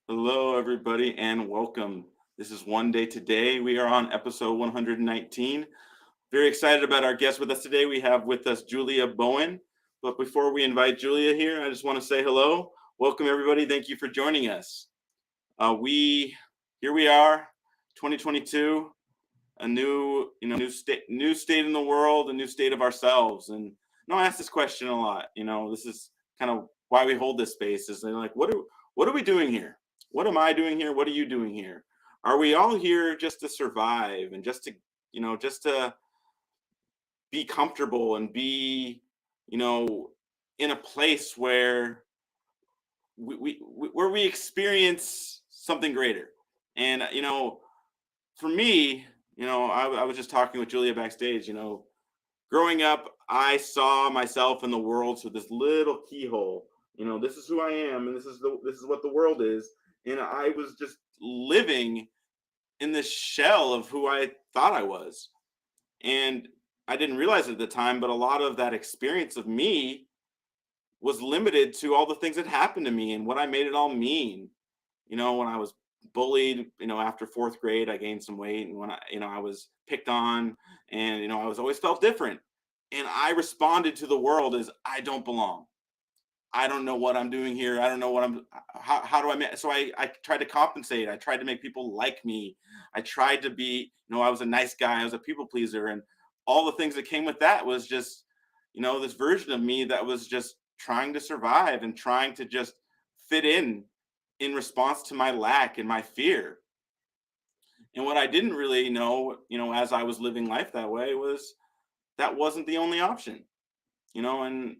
Hello, everybody, and welcome. This is One Day Today. We are on episode 119. Very excited about our guest with us today. We have with us Julia Bowen. But before we invite Julia here, I just want to say hello. Welcome, everybody. Thank you for joining us. We Here we are, 2022, a new state in the world, a new state of ourselves. And I ask this question a lot. This is kind of why we hold this space. Is they're like, what are we doing here? What am I doing here? What are you doing here? Are we all here just to survive and just to be comfortable and be, you know, in a place where we experience something greater? And for me, I was just talking with Julia backstage. Growing up, I saw myself in the world through this little keyhole. This is who I am, and this is what the world is. And I was just living in this shell of who I thought I was. And I didn't realize it at the time, but a lot of that experience of me was limited to all the things that happened to me and what I made it all mean. When I was bullied, after fourth grade, I gained some weight, and when I was picked on, and I was always felt different, and I responded to the world as I don't belong. I don't know what I'm doing here. I don't know what I'm. How do I make? So I tried to compensate. I tried to make people like me. I tried to be. I was a nice guy. I was a people pleaser, and all the things that came with that was just, this version of me that was just trying to survive and trying to just fit in response to my lack and my fear. And what I didn't really know, as I was living life that way, was that wasn't the only option. And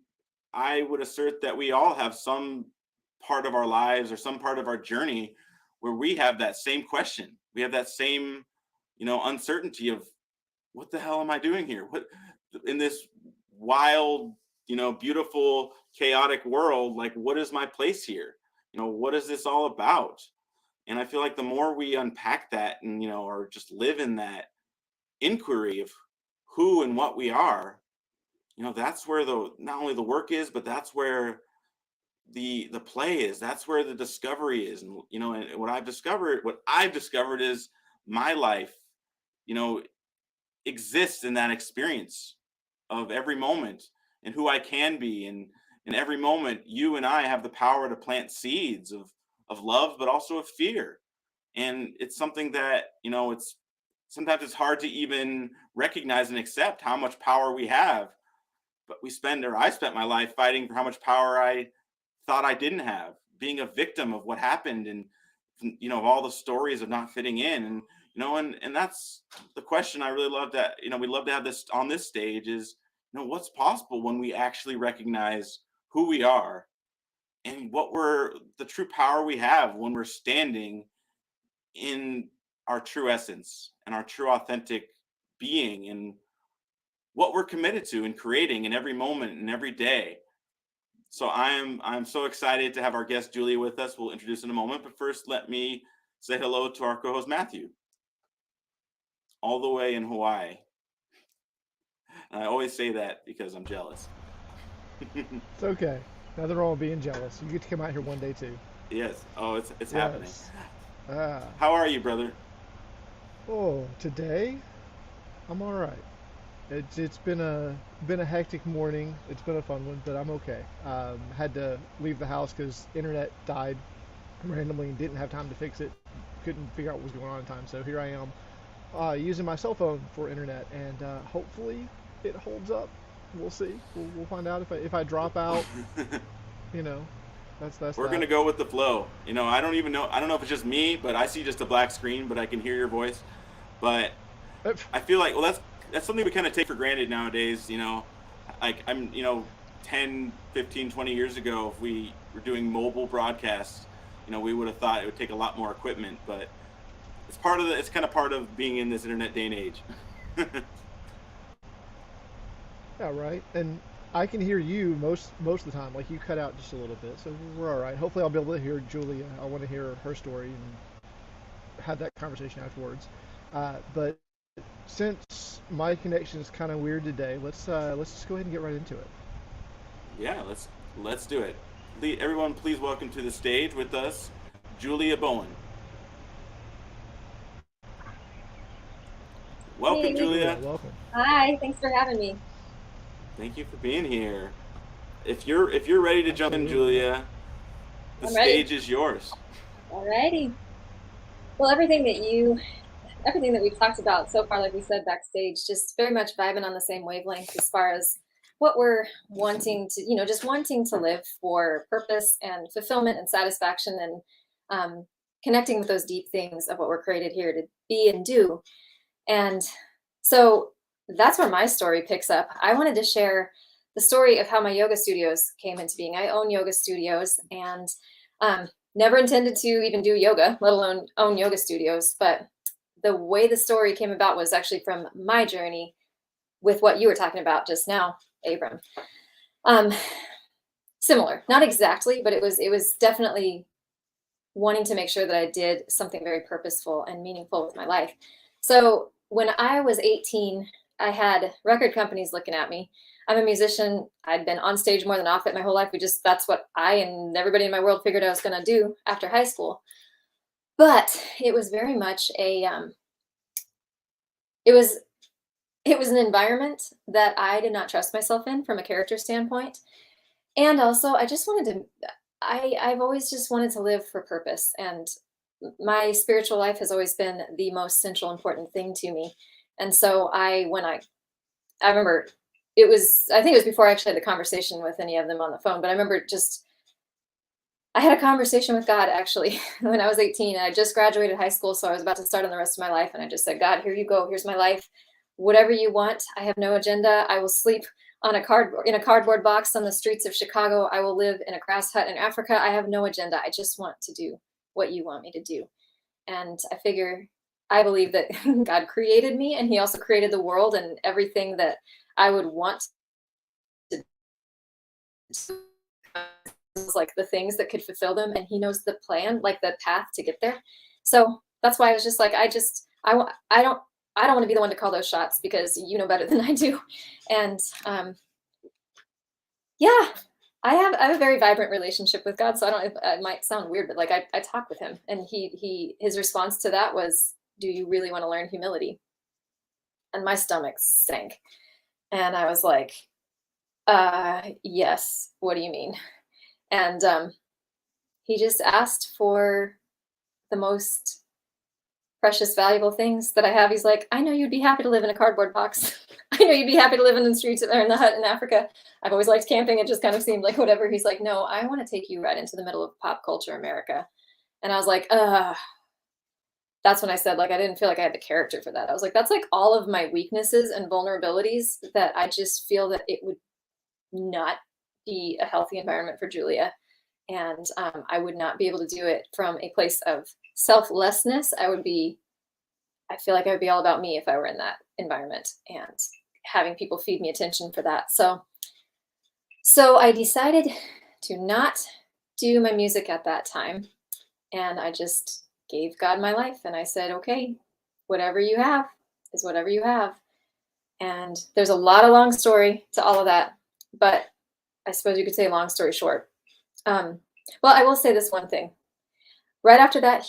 I would assert that we all have some part of our lives or some part of our journey where we have that same question. We have that same, uncertainty of what the hell am I doing here? What in this wild, beautiful, chaotic world, like what is my place here? What is this all about? And I feel like the more we unpack that and, or just live in that inquiry of who and what we are, that's where the not only the work is, but that's where the play is. That's where the discovery is. And and what I've discovered is my life, you know, exists in that experience of every moment and who I can be. And in every moment, you and I have the power to plant seeds of love, but also of fear. And it's something that, it's sometimes it's hard to even recognize and accept how much power we have. But I spent my life fighting for how much power I thought I didn't have, being a victim of what happened, and of all the stories of not fitting in. And and that's the question I really love that, we love to have this on this stage is, what's possible when we actually recognize who we are and what we're the true power we have when we're standing in our true essence and our true authentic being, and what we're committed to and creating in every moment and every day. So I'm so excited to have our guest Julia with us. We'll introduce in a moment, but first let me say hello to our co-host Matthew, all the way in Hawaii. And I always say that because I'm jealous. It's okay. Nothing wrong with being jealous. You get to come out here one day too. Yes. Oh, it's happening. Yes. Ah. How are you, brother? Oh, today I'm all right. It's been a hectic morning. It's been a fun one, but I'm okay. Had to leave the house because internet died randomly and didn't have time to fix it. Couldn't figure out what was going on in time. So here I am, using my cell phone for internet, and hopefully it holds up. We'll see. We'll find out if I drop out. You know, that's We're that. gonna go with the flow. I don't even know. I don't know if it's just me, but I see just a black screen, but I can hear your voice. But I feel like, well, that's something we kind of take for granted nowadays. Like I'm, 10, 15, 20 years ago, if we were doing mobile broadcasts, we would have thought it would take a lot more equipment. But it's kind of part of being in this internet day and age. Yeah, right. And I can hear you most of the time. Like you cut out just a little bit, so we're all right. Hopefully, I'll be able to hear Julia. I want to hear her story and have that conversation afterwards. But since my connection is kind of weird today, let's just go ahead and get right into it. Yeah, let's do it. Everyone, please welcome to the stage with us Julia Bowen. Welcome, Hey, Julia, Julia. welcome. hi, thanks for having me. Thank you for being here. If you're ready to jump in, Absolutely. Julia, the I'm ready. stage is yours. Alrighty. Well, everything that we've talked about so far, like we said backstage, just very much vibing on the same wavelength as far as what we're wanting to, just wanting to live for purpose and fulfillment and satisfaction and connecting with those deep things of what we're created here to be and do. And so that's where my story picks up. I wanted to share the story of how my yoga studios came into being. I own yoga studios and never intended to even do yoga, let alone own yoga studios. But the way the story came about was actually from my journey with what you were talking about just now, Abram. Um, Similar, not exactly, but it was definitely wanting to make sure that I did something very purposeful and meaningful with my life. So when I was 18, I had record companies looking at me. I'm a musician. I'd been on stage more than off it my whole life. That's what I and everybody in my world figured I was going to do after high school. But it was very much it was, it was an environment that I did not trust myself in from a character standpoint. And also I just wanted to, I've always just wanted to live for purpose. And my spiritual life has always been the most central important thing to me. And so I remember I think it was before I actually had the conversation with any of them on the phone, but I remember I had a conversation with God actually when I was 18. I just graduated high school, so I was about to start on the rest of my life. And I just said, God, here you go. Here's my life. Whatever you want. I have no agenda. I will sleep in a cardboard box on the streets of Chicago. I will live in a grass hut in Africa. I have no agenda. I just want to do what you want me to do. And I believe that God created me and he also created the world and everything that I would want to do is like the things that could fulfill them. And he knows the plan, like the path to get there. So that's why I was just like, I don't want to be the one to call those shots because you know better than I do. And yeah, I have a very vibrant relationship with God. So I don't, it might sound weird, but like I talk with him and his response to that was, do you really want to learn humility? And my stomach sank. And I was like, yes, what do you mean? And he just asked for the most precious, valuable things that I have. He's like, I know you'd be happy to live in a cardboard box. I know you'd be happy to live in the streets or in the hut in Africa. I've always liked camping. It just kind of seemed like whatever. He's like, no, I want to take you right into the middle of pop culture America. And I was like, that's when I said, like, I didn't feel like I had the character for that. I was like, that's like all of my weaknesses and vulnerabilities that I just feel that it would not be a healthy environment for Julia. And I would not be able to do it from a place of selflessness. I feel like I would be all about me if I were in that environment and having people feed me attention for that. So I decided to not do my music at that time. And I just gave God my life. And I said, okay, whatever you have is whatever you have. And there's a lot of long story to all of that. But I suppose you could say long story short. Well, I will say this one thing. Right after that,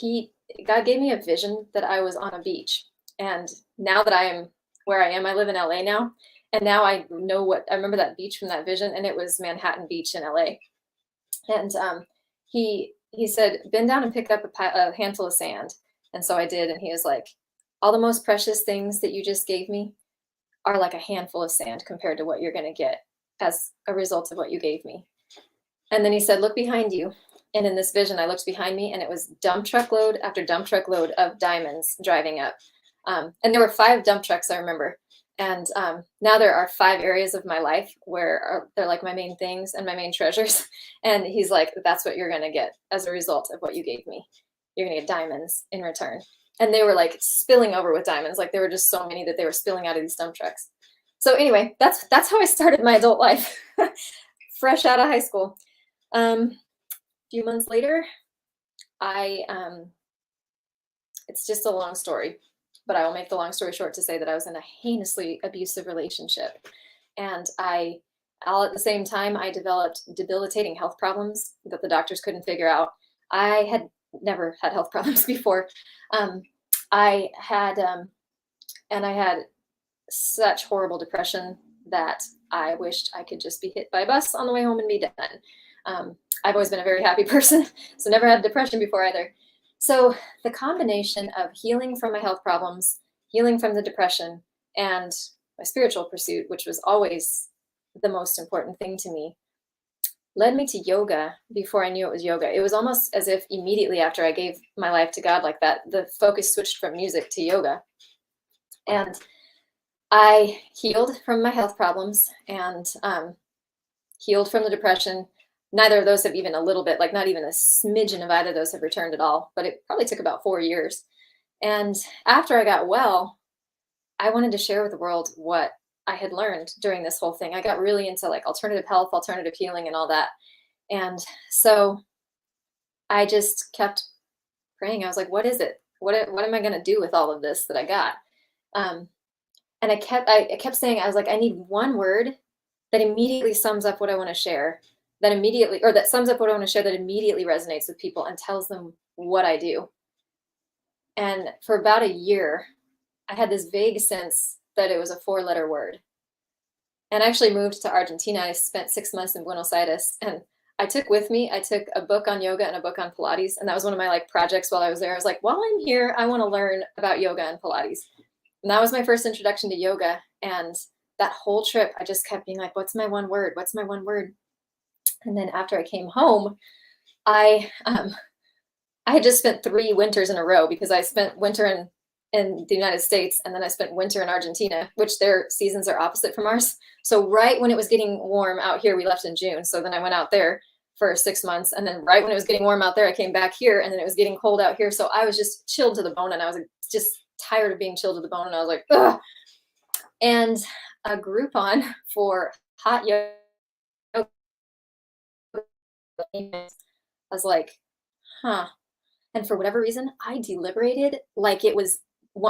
God gave me a vision that I was on a beach. And now that I am where I am, I live in LA now. And now I remember that beach from that vision, and it was Manhattan Beach in LA. And he said, bend down and pick up a handful of sand. And so I did. And he was like, all the most precious things that you just gave me are like a handful of sand compared to what you're going to get as a result of what you gave me. And then he said, look behind you. And in this vision, I looked behind me and it was dump truck load after dump truck load of diamonds driving up. And there were 5 dump trucks, I remember. And now there are 5 areas of my life where they're like my main things and my main treasures. And he's like, that's what you're going to get as a result of what you gave me. You're going to get diamonds in return. And they were like spilling over with diamonds. Like there were just so many that they were spilling out of these dump trucks. So anyway, that's how I started my adult life, fresh out of high school. A few months later, it's just a long story, but I will make the long story short to say that I was in a heinously abusive relationship. And all at the same time, I developed debilitating health problems that the doctors couldn't figure out. I had never had health problems before. I had such horrible depression that I wished I could just be hit by a bus on the way home and be done. I've always been a very happy person, so never had depression before either. So the combination of healing from my health problems, healing from the depression, and my spiritual pursuit, which was always the most important thing to me, led me to yoga before I knew it was yoga. It was almost as if immediately after I gave my life to God like that, the focus switched from music to yoga. And I healed from my health problems and healed from the depression. Neither of those have even a little bit, like not even a smidgen of either of those have returned at all, but it probably took about 4 years. And after I got well, I wanted to share with the world what I had learned during this whole thing. I got really into like alternative health, alternative healing, and all that. And so I just kept praying. I was like, what is it? What am I going to do with all of this that I got? And I kept saying, I was like, I need one word that immediately sums up what I want to share, that sums up what I want to share, that immediately resonates with people and tells them what I do. And for about a year, I had this vague sense that it was a 4-letter word. And I actually moved to Argentina. I spent 6 months in Buenos Aires, and I took a book on yoga and a book on Pilates. And that was one of my like projects while I was there. I was like, while I'm here, I want to learn about yoga and Pilates. And that was my first introduction to yoga. And that whole trip, I just kept being like, what's my one word? What's my one word? And then after I came home, I had just spent 3 winters in a row, because I spent winter in the United States, and then I spent winter in Argentina, which their seasons are opposite from ours. So right when it was getting warm out here, we left in June. So then I went out there for 6 months. And then right when it was getting warm out there, I came back here, and then it was getting cold out here. So I was just chilled to the bone, and I was just tired of being chilled to the bone. And I was like, ugh. And a Groupon for hot yoga, I was like, huh. And for whatever reason, I deliberated like it was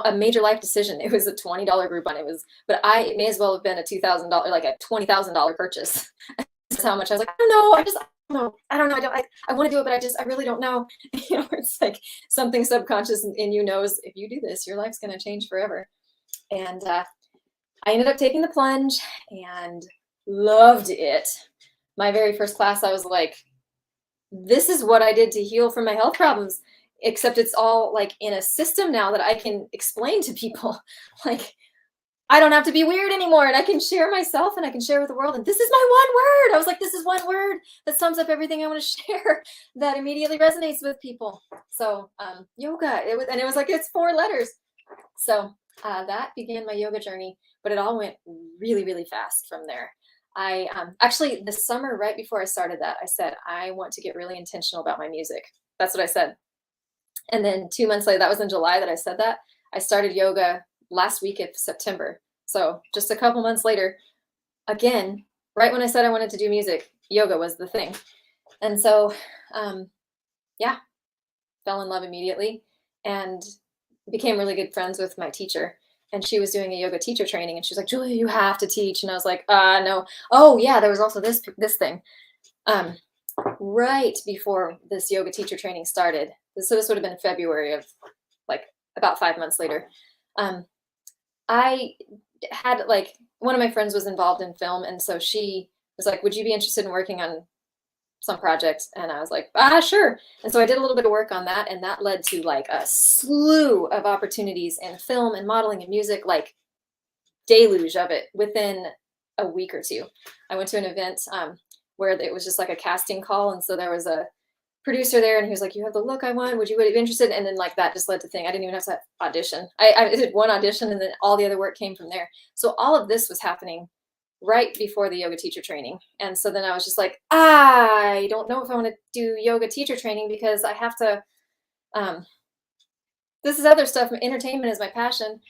a major life decision. It was a $20 Groupon. But it may as well have been a $2,000, like a $20,000 purchase. That's how much I was like, I don't know. I don't know. I want to do it, but I really don't know. It's like something subconscious in you knows, if you do this, your life's going to change forever. And I ended up taking the plunge and loved it. My very first class, I was like, this is what I did to heal from my health problems, except it's all like in a system now that I can explain to people. Like, I don't have to be weird anymore, and I can share myself, and I can share with the world. And this is my one word. I was like, this is one word that sums up everything I want to share, that immediately resonates with people. So yoga, it was like, it's 4 letters. So that began my yoga journey, but it all went really, really fast from there. I actually, the summer right before I started that, I said, I want to get really intentional about my music. That's what I said. And then 2 months later, that was in July that I said that, I started yoga last week of September. So just a couple months later, again, right when I said I wanted to do music, yoga was the thing. And so, fell in love immediately and became really good friends with my teacher. And she was doing a yoga teacher training, and she's like, Julia, you have to teach. And I was like, no. Oh yeah, there was also this thing. Right before this yoga teacher training started, so this would have been February of like about 5 months later. I had like, one of my friends was involved in film. And so she was like, would you be interested in working on some project? And I was like, sure. And so I did a little bit of work on that. And that led to like a slew of opportunities in film and modeling and music, like deluge of it within a week or 2. I went to an event where it was just like a casting call. And so there was a producer there, and he was like, you have the look I want, would you be interested? And then like that just led to thing. I didn't even have to audition. I did one audition, and then all the other work came from there. So all of this was happening right before the yoga teacher training. And so then I was just like, I don't know if I want to do yoga teacher training, because I have to, this is other stuff. Entertainment is my passion.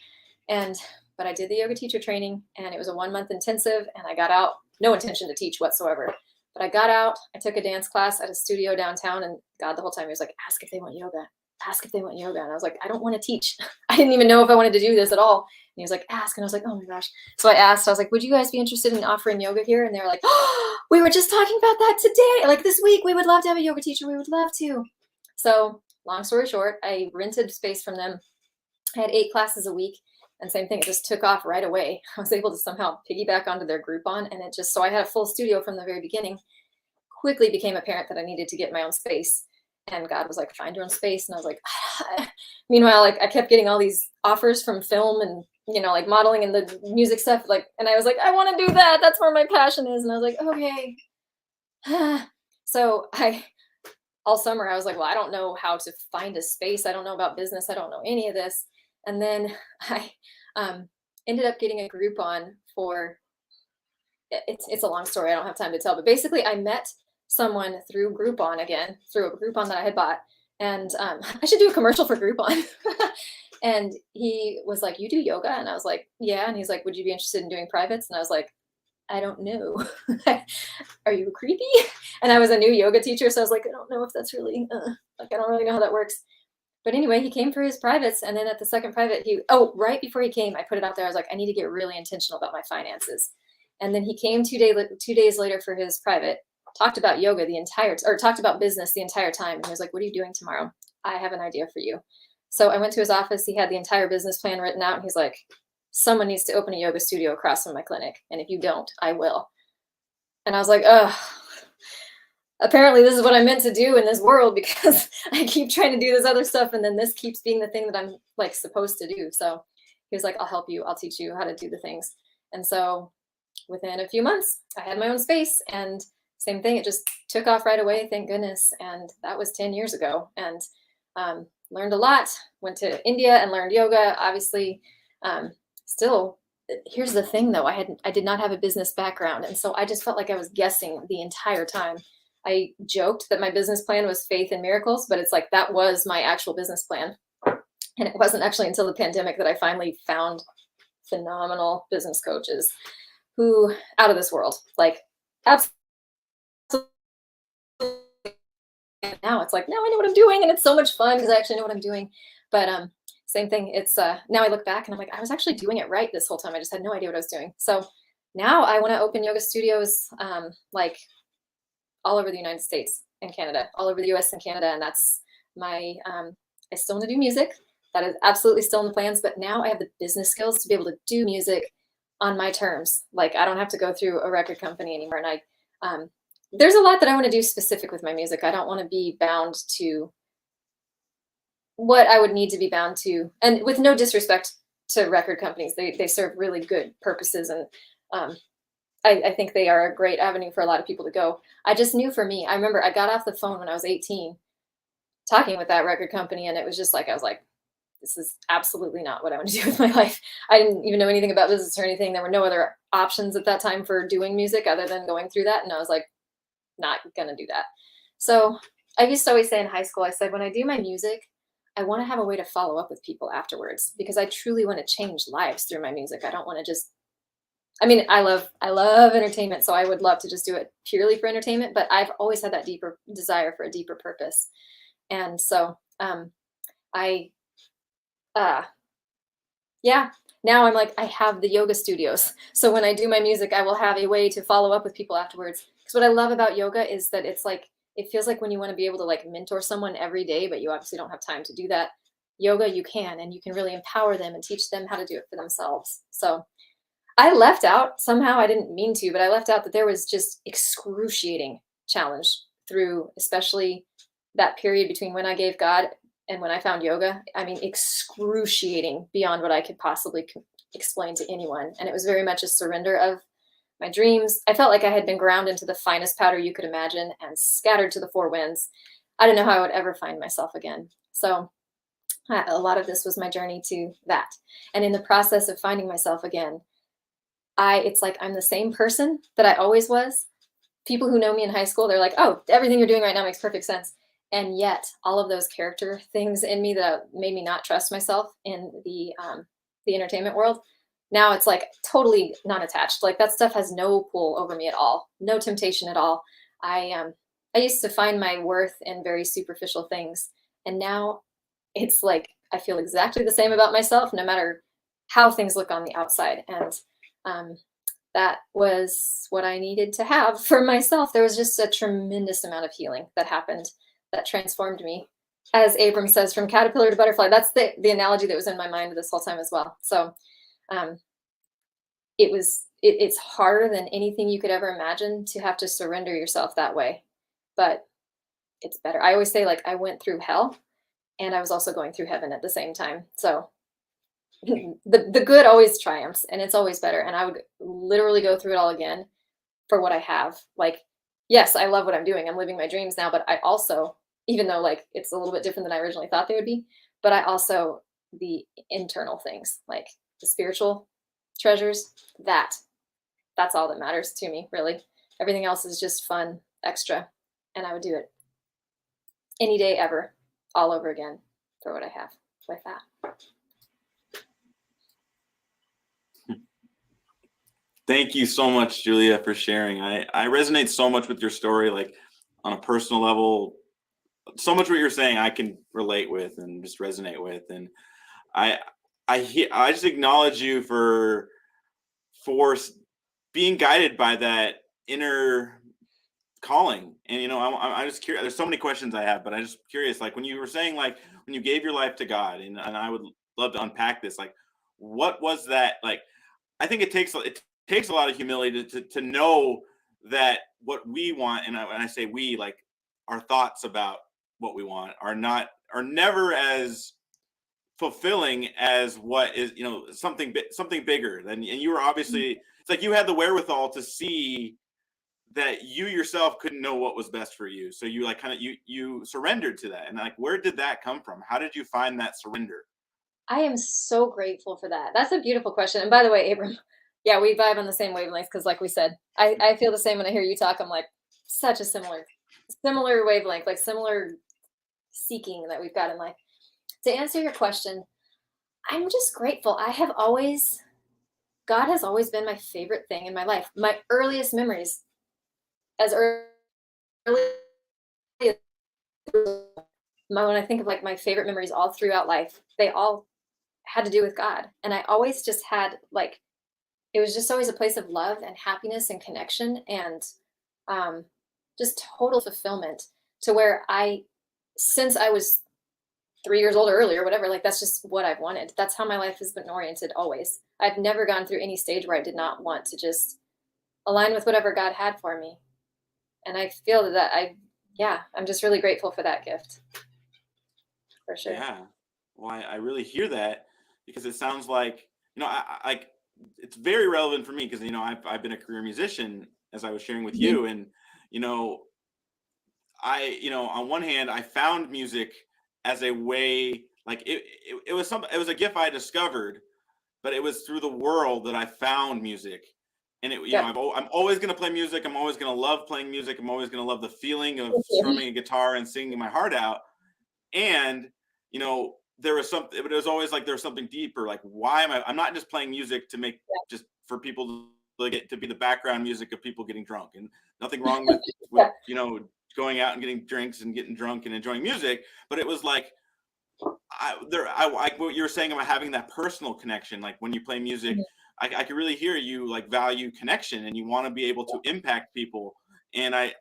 But I did the yoga teacher training, and it was a 1-month intensive, and I got out, no intention to teach whatsoever. But I got out, I took a dance class at a studio downtown, and God, the whole time he was like, ask if they want yoga. Ask if they want yoga. And I was like, I don't want to teach. I didn't even know if I wanted to do this at all. And he was like, ask. And I was like, oh my gosh. So I asked, I was like, would you guys be interested in offering yoga here? And they were like, oh, we were just talking about that today. Like this week, we would love to have a yoga teacher. We would love to. So long story short, I rented space from them. I had 8 classes a week, and same thing, it just took off right away. I was able to somehow piggyback onto their Groupon, and it just, so I had a full studio from the very beginning. Quickly became apparent that I needed to get my own space, and God was like, find your own space. And I was like, meanwhile, like I kept getting all these offers from film and, you know, like modeling and the music stuff, like, and I was like, I want to do that. That's where my passion is. And I was like, okay. So all summer I was like, well, I don't know how to find a space. I don't know about business. I don't know any of this. And then I ended up getting a Groupon for, it's a long story. I don't have time to tell, but basically I met someone through Groupon again, through a Groupon that I had bought. And I should do a commercial for Groupon. And he was like, you do yoga? And I was like, yeah. And he's like, would you be interested in doing privates? And I was like, I don't know. Are you creepy? And I was a new yoga teacher. So I was like, I don't know if that's really, like, I don't really know how that works. But anyway, he came for his privates. And then at the second private, right before he came, I put it out there. I was like, I need to get really intentional about my finances. And then he came 2 days later for his private, talked about yoga talked about business the entire time. And he was like, what are you doing tomorrow? I have an idea for you. So I went to his office. He had the entire business plan written out. And he's like, someone needs to open a yoga studio across from my clinic. And if you don't, I will. And I was like, oh, apparently this is what I'm meant to do in this world, because I keep trying to do this other stuff. And then this keeps being the thing that I'm like supposed to do. So he was like, I'll help you. I'll teach you how to do the things. And so within a few months, I had my own space, and same thing. It just took off right away. Thank goodness. And that was 10 years ago, and learned a lot, went to India and learned yoga, obviously. Still, here's the thing though, I did not have a business background. And so I just felt like I was guessing the entire time. I joked that my business plan was faith and miracles, but it's like, that was my actual business plan. And it wasn't actually until the pandemic that I finally found phenomenal business coaches who out of this world, like absolutely. Now it's like, now I know what I'm doing, and it's so much fun because I actually know what I'm doing. But same thing. It's now I look back and I'm like, I was actually doing it right this whole time. I just had no idea what I was doing. So now I want to open yoga studios like all over the United States and Canada, all over the US and Canada. And that's my, I still want to do music. That is absolutely still in the plans. But now I have the business skills to be able to do music on my terms. Like, I don't have to go through a record company anymore. And there's a lot that I want to do specific with my music. I don't want to be bound to what I would need to be bound to. And with no disrespect to record companies, they serve really good purposes. And I think they are a great avenue for a lot of people to go. I just knew for me, I remember I got off the phone when I was 18 talking with that record company. And it was just like, I was like, this is absolutely not what I want to do with my life. I didn't even know anything about business or anything. There were no other options at that time for doing music other than going through that. And I was like, not going to do that. So I used to always say in high school, I said, when I do my music, I want to have a way to follow up with people afterwards, because I truly want to change lives through my music. I don't want to just, I mean, I love entertainment. So I would love to just do it purely for entertainment, but I've always had that deeper desire for a deeper purpose. And so yeah, now I'm like, I have the yoga studios. So when I do my music, I will have a way to follow up with people afterwards. Because what I love about yoga is that it's like, it feels like when you want to be able to like mentor someone every day, but you obviously don't have time to do that. Yoga, you can, and you can really empower them and teach them how to do it for themselves. So I left out, somehow I didn't mean to, but I left out that there was just excruciating challenge through, especially that period between when I gave God and when I found yoga. I mean, excruciating beyond what I could possibly explain to anyone. And it was very much a surrender of my dreams. I felt like I had been ground into the finest powder you could imagine and scattered to the four winds. I didn't know how I would ever find myself again. So a lot of this was my journey to that. And in the process of finding myself again, it's like I'm the same person that I always was. People who know me in high school, they're like, oh, everything you're doing right now makes perfect sense. And yet all of those character things in me that made me not trust myself in the entertainment world, now it's like totally non-attached. Like that stuff has no pull over me at all, no temptation at all. I used to find my worth in very superficial things. And now it's like, I feel exactly the same about myself, no matter how things look on the outside. And that was what I needed to have for myself. There was just a tremendous amount of healing that happened that transformed me as Abram says, from caterpillar to butterfly. That's the analogy that was in my mind this whole time as well. So um, it's harder than anything you could ever imagine to have to surrender yourself that way, but it's better. I always say, like, I went through hell and I was also going through heaven at the same time. So the good always triumphs and it's always better. And I would literally go through it all again for what I have. Like, yes, I love what I'm doing. I'm living my dreams now, but I also, even though like it's a little bit different than I originally thought they would be, but I also, the internal things, like the spiritual treasures, that's all that matters to me, really. Everything else is just fun, extra. And I would do it any day ever, all over again for what I have with that. Thank you so much, Julia, for sharing. I resonate so much with your story, like on a personal level. So much what you're saying I can relate with and just resonate with. And I I just acknowledge you for being guided by that inner calling. And I'm just curious. There's so many questions I have, but I'm just curious. Like when you were saying, like when you gave your life to God, and I would love to unpack this. Like, what was that like? I think it takes a lot of humility to know that what we want, and when I say we, like our thoughts about what we want are never as fulfilling as what is something bigger than. And you were obviously, it's like you had the wherewithal to see that you yourself couldn't know what was best for you, so you like kind of you surrendered to that. And like, where did that come from? How did you find that surrender? I am so grateful for that. That's a beautiful question. And by the way, Abram, yeah, we vibe on the same wavelength because, like we said, I feel the same when I hear you talk. I'm like, such a similar wavelength, like similar seeking that we've got in life. To answer your question, I'm just grateful. God has always been my favorite thing in my life. My earliest memories, as early as when I think of like my favorite memories all throughout life, they all had to do with God. And I always just had like, it was just always a place of love and happiness and connection and um, just total fulfillment to where since I was 3 years old or earlier, whatever, like that's just what I've wanted. That's how my life has been oriented always. I've never gone through any stage where I did not want to just align with whatever God had for me. And I feel that yeah, I'm just really grateful for that gift for sure. Yeah. Well, I really hear that because it sounds like, like it's very relevant for me because, I've been a career musician, as I was sharing with Mhm. you. And, you know, on one hand, I found music as a way, like it was it was a gift I discovered, but it was through the world that I found music. And Yep. I'm always going to play music. I'm always going to love playing music. I'm always going to love the feeling of Thank you. strumming a guitar and singing my heart out. And there was something, but it was always like there was something deeper. Like, why I'm not just playing music to make, just for people to get to be the background music of people getting drunk. And nothing wrong with Yeah. going out and getting drinks and getting drunk and enjoying music. But it was like, like what you were saying about having that personal connection. Like when you play music, Mhm. I could really hear you like value connection and you want to be able to impact people. And I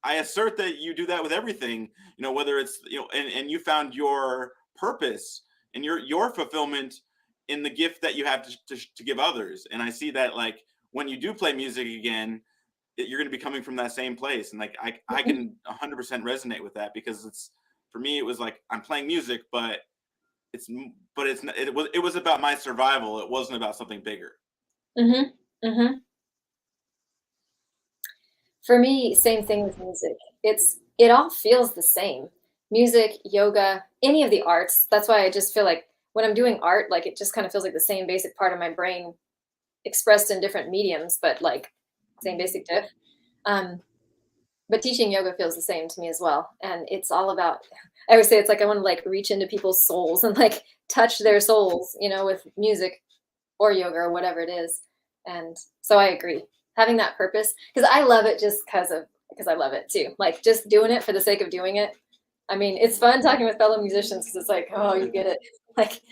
assert that you do that with everything, whether it's, and you found your purpose and your fulfillment in the gift that you have to give others. And I see that, like, when you do play music again, you're going to be coming from that same place. And like, I Mhm. can 100% resonate with that because for me, it was like, I'm playing music, but it was about my survival. It wasn't about something bigger. Mhm. Mhm. For me, same thing with music. It all feels the same. Music, yoga, any of the arts. That's why I just feel like when I'm doing art, like it just kind of feels like the same basic part of my brain expressed in different mediums, but like same basic diff. Um, but teaching yoga feels the same to me as well. And it's all about, I always say it's like I want to like reach into people's souls and like touch their souls, with music or yoga or whatever it is. And so I agree. Having that purpose, because I love it just because I love it too. Like just doing it for the sake of doing it. I mean, it's fun talking with fellow musicians because it's like, oh, you get it. Like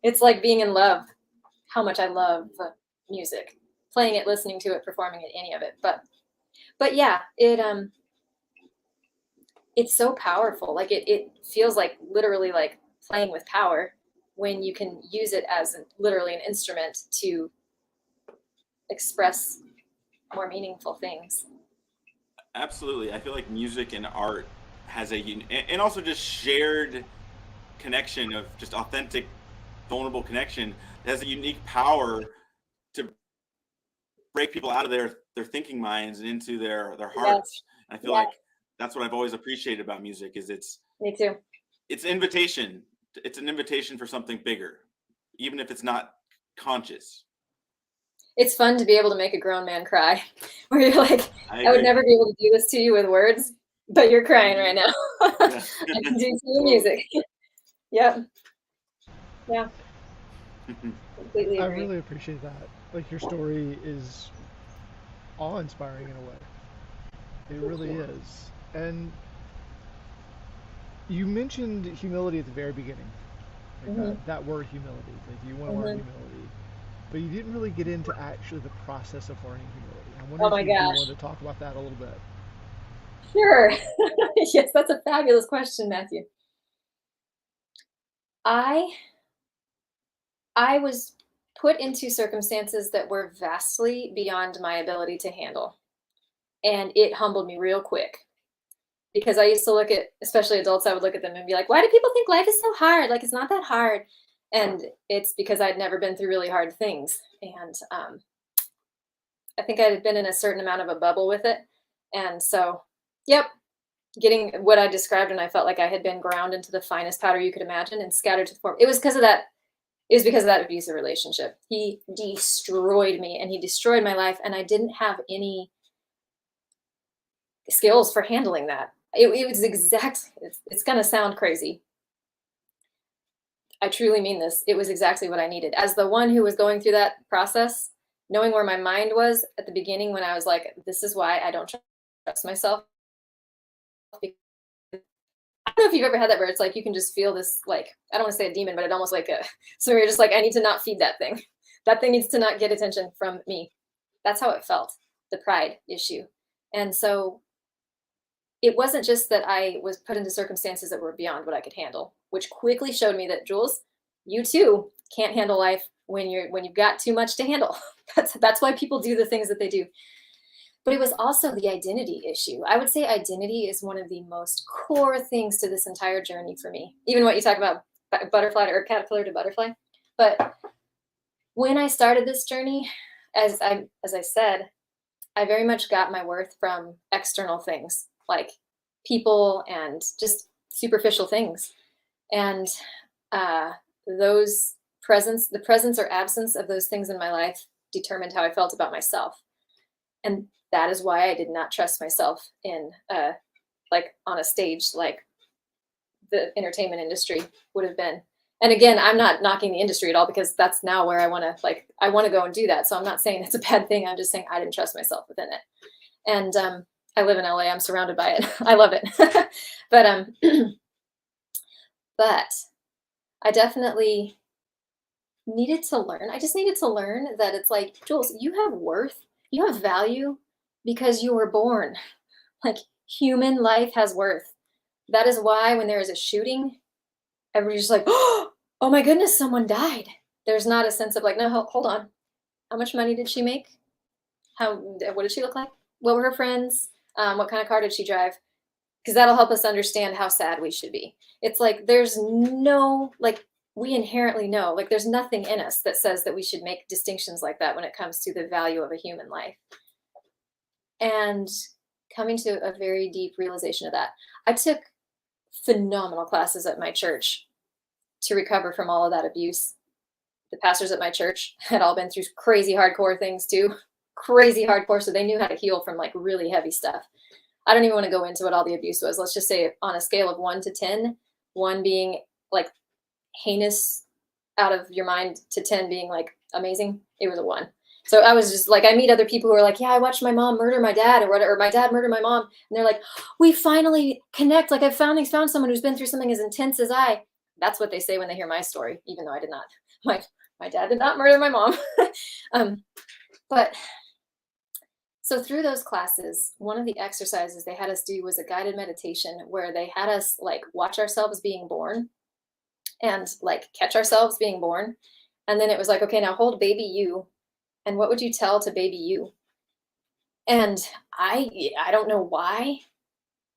it's like being in love. How much I love music, playing it, listening to it, performing it, any of it. But yeah, it's so powerful. Like it feels like literally like playing with power when you can use it as literally an instrument to express more meaningful things. Absolutely. I feel like music and art has and also just shared connection of just authentic, vulnerable connection that has a unique power to break people out of their thinking minds and into their Yes. hearts. And I feel Yeah, like that's what I've always appreciated about music is me too. it's invitation. It's an invitation for something bigger, even if it's not conscious. It's fun to be able to make a grown man cry, where you're like, I I would agree. never be able to do this to you with words, but you're crying right Mhm. now. Yeah. I can do it to your Totally. music. Yep. Yeah, completely I agree. really appreciate that. Like your story is awe-inspiring in a way. It Thank really you. is. And you mentioned humility at the very beginning, like Hmm. that word humility. Like you want to learn Hmm. humility, but you didn't really get into actually the process of learning humility. I wonder Oh if my you'd be gosh. willing to talk about that a little bit. Sure. Yes, that's a fabulous question, Matthew. I I was put into circumstances that were vastly beyond my ability to handle, and it humbled me real quick because I used to look at, especially adults, I would look at them and be like, "Why do people think life is so hard? Like it's not that hard." And it's because I'd never been through really hard things, and I think I had been in a certain amount of a bubble with it, and so, yep, getting what I described, and I felt like I had been ground into the finest powder you could imagine and scattered to the form. It was because of that. It was because of that abusive relationship. He destroyed me and he destroyed my life, and I didn't have any skills for handling that. It was exact. It's going to sound crazy. I truly mean this. It was exactly what I needed. As the one who was going through that process, knowing where my mind was at the beginning when I was like, this is why I don't trust myself. I don't know if you've ever had that where it's like you can just feel this, like, I don't want to say a demon, but it almost like a, so you're just like, I need to not feed that thing. That thing needs to not get attention from me. That's how it felt, the pride issue. And so it wasn't just that I was put into circumstances that were beyond what I could handle, which quickly showed me that, Jules, you too can't handle life when you've got too much to handle. That's why people do the things that they do. But it was also the identity issue. I would say identity is one of the most core things to this entire journey for me. Even what you talk about, butterfly or caterpillar to butterfly. But when I started this journey, as I said, I very much got my worth from external things like people and just superficial things. And uh, those the presence or absence of those things in my life determined how I felt about myself. And that is why I did not trust myself in like on a stage like the entertainment industry would have been. And again, I'm not knocking the industry at all because that's now where I want to go and do that. So I'm not saying it's a bad thing. I'm just saying I didn't trust myself within it. And I live in LA. I'm surrounded by it. I love it. but but I definitely needed to learn. I just needed to learn that it's like, Jules, you have worth, you have value because you were born. Like human life has worth. That is why when there is a shooting, everybody's just like, oh my goodness, someone died. There's not a sense of like, no, hold on. How much money did she make? What did she look like? What were her friends? What kind of car did she drive? Because that'll help us understand how sad we should be. It's like there's no, like, we inherently know, like there's nothing in us that says that we should make distinctions like that when it comes to the value of a human life. And coming to a very deep realization of that, I took phenomenal classes at my church to recover from all of that abuse. The pastors at my church had all been through crazy hardcore things too, crazy hardcore. So they knew how to heal from like really heavy stuff. I don't even want to go into what all the abuse was. Let's just say on a scale of 1 to 10, 1 being like heinous out of your mind to 10 being like amazing, it was a 1. So I was just like, I meet other people who are like, yeah, I watched my mom murder my dad or whatever, or my dad murdered my mom. And they're like, we finally connect. Like I found someone who's been through something as intense as I. That's what they say when they hear my story, even though I did not. My dad did not murder my mom. But So through those classes, one of the exercises they had us do was a guided meditation where they had us like watch ourselves being born and like catch ourselves being born. And then it was like, okay, now hold baby you. And what would you tell to baby you? And I don't know why,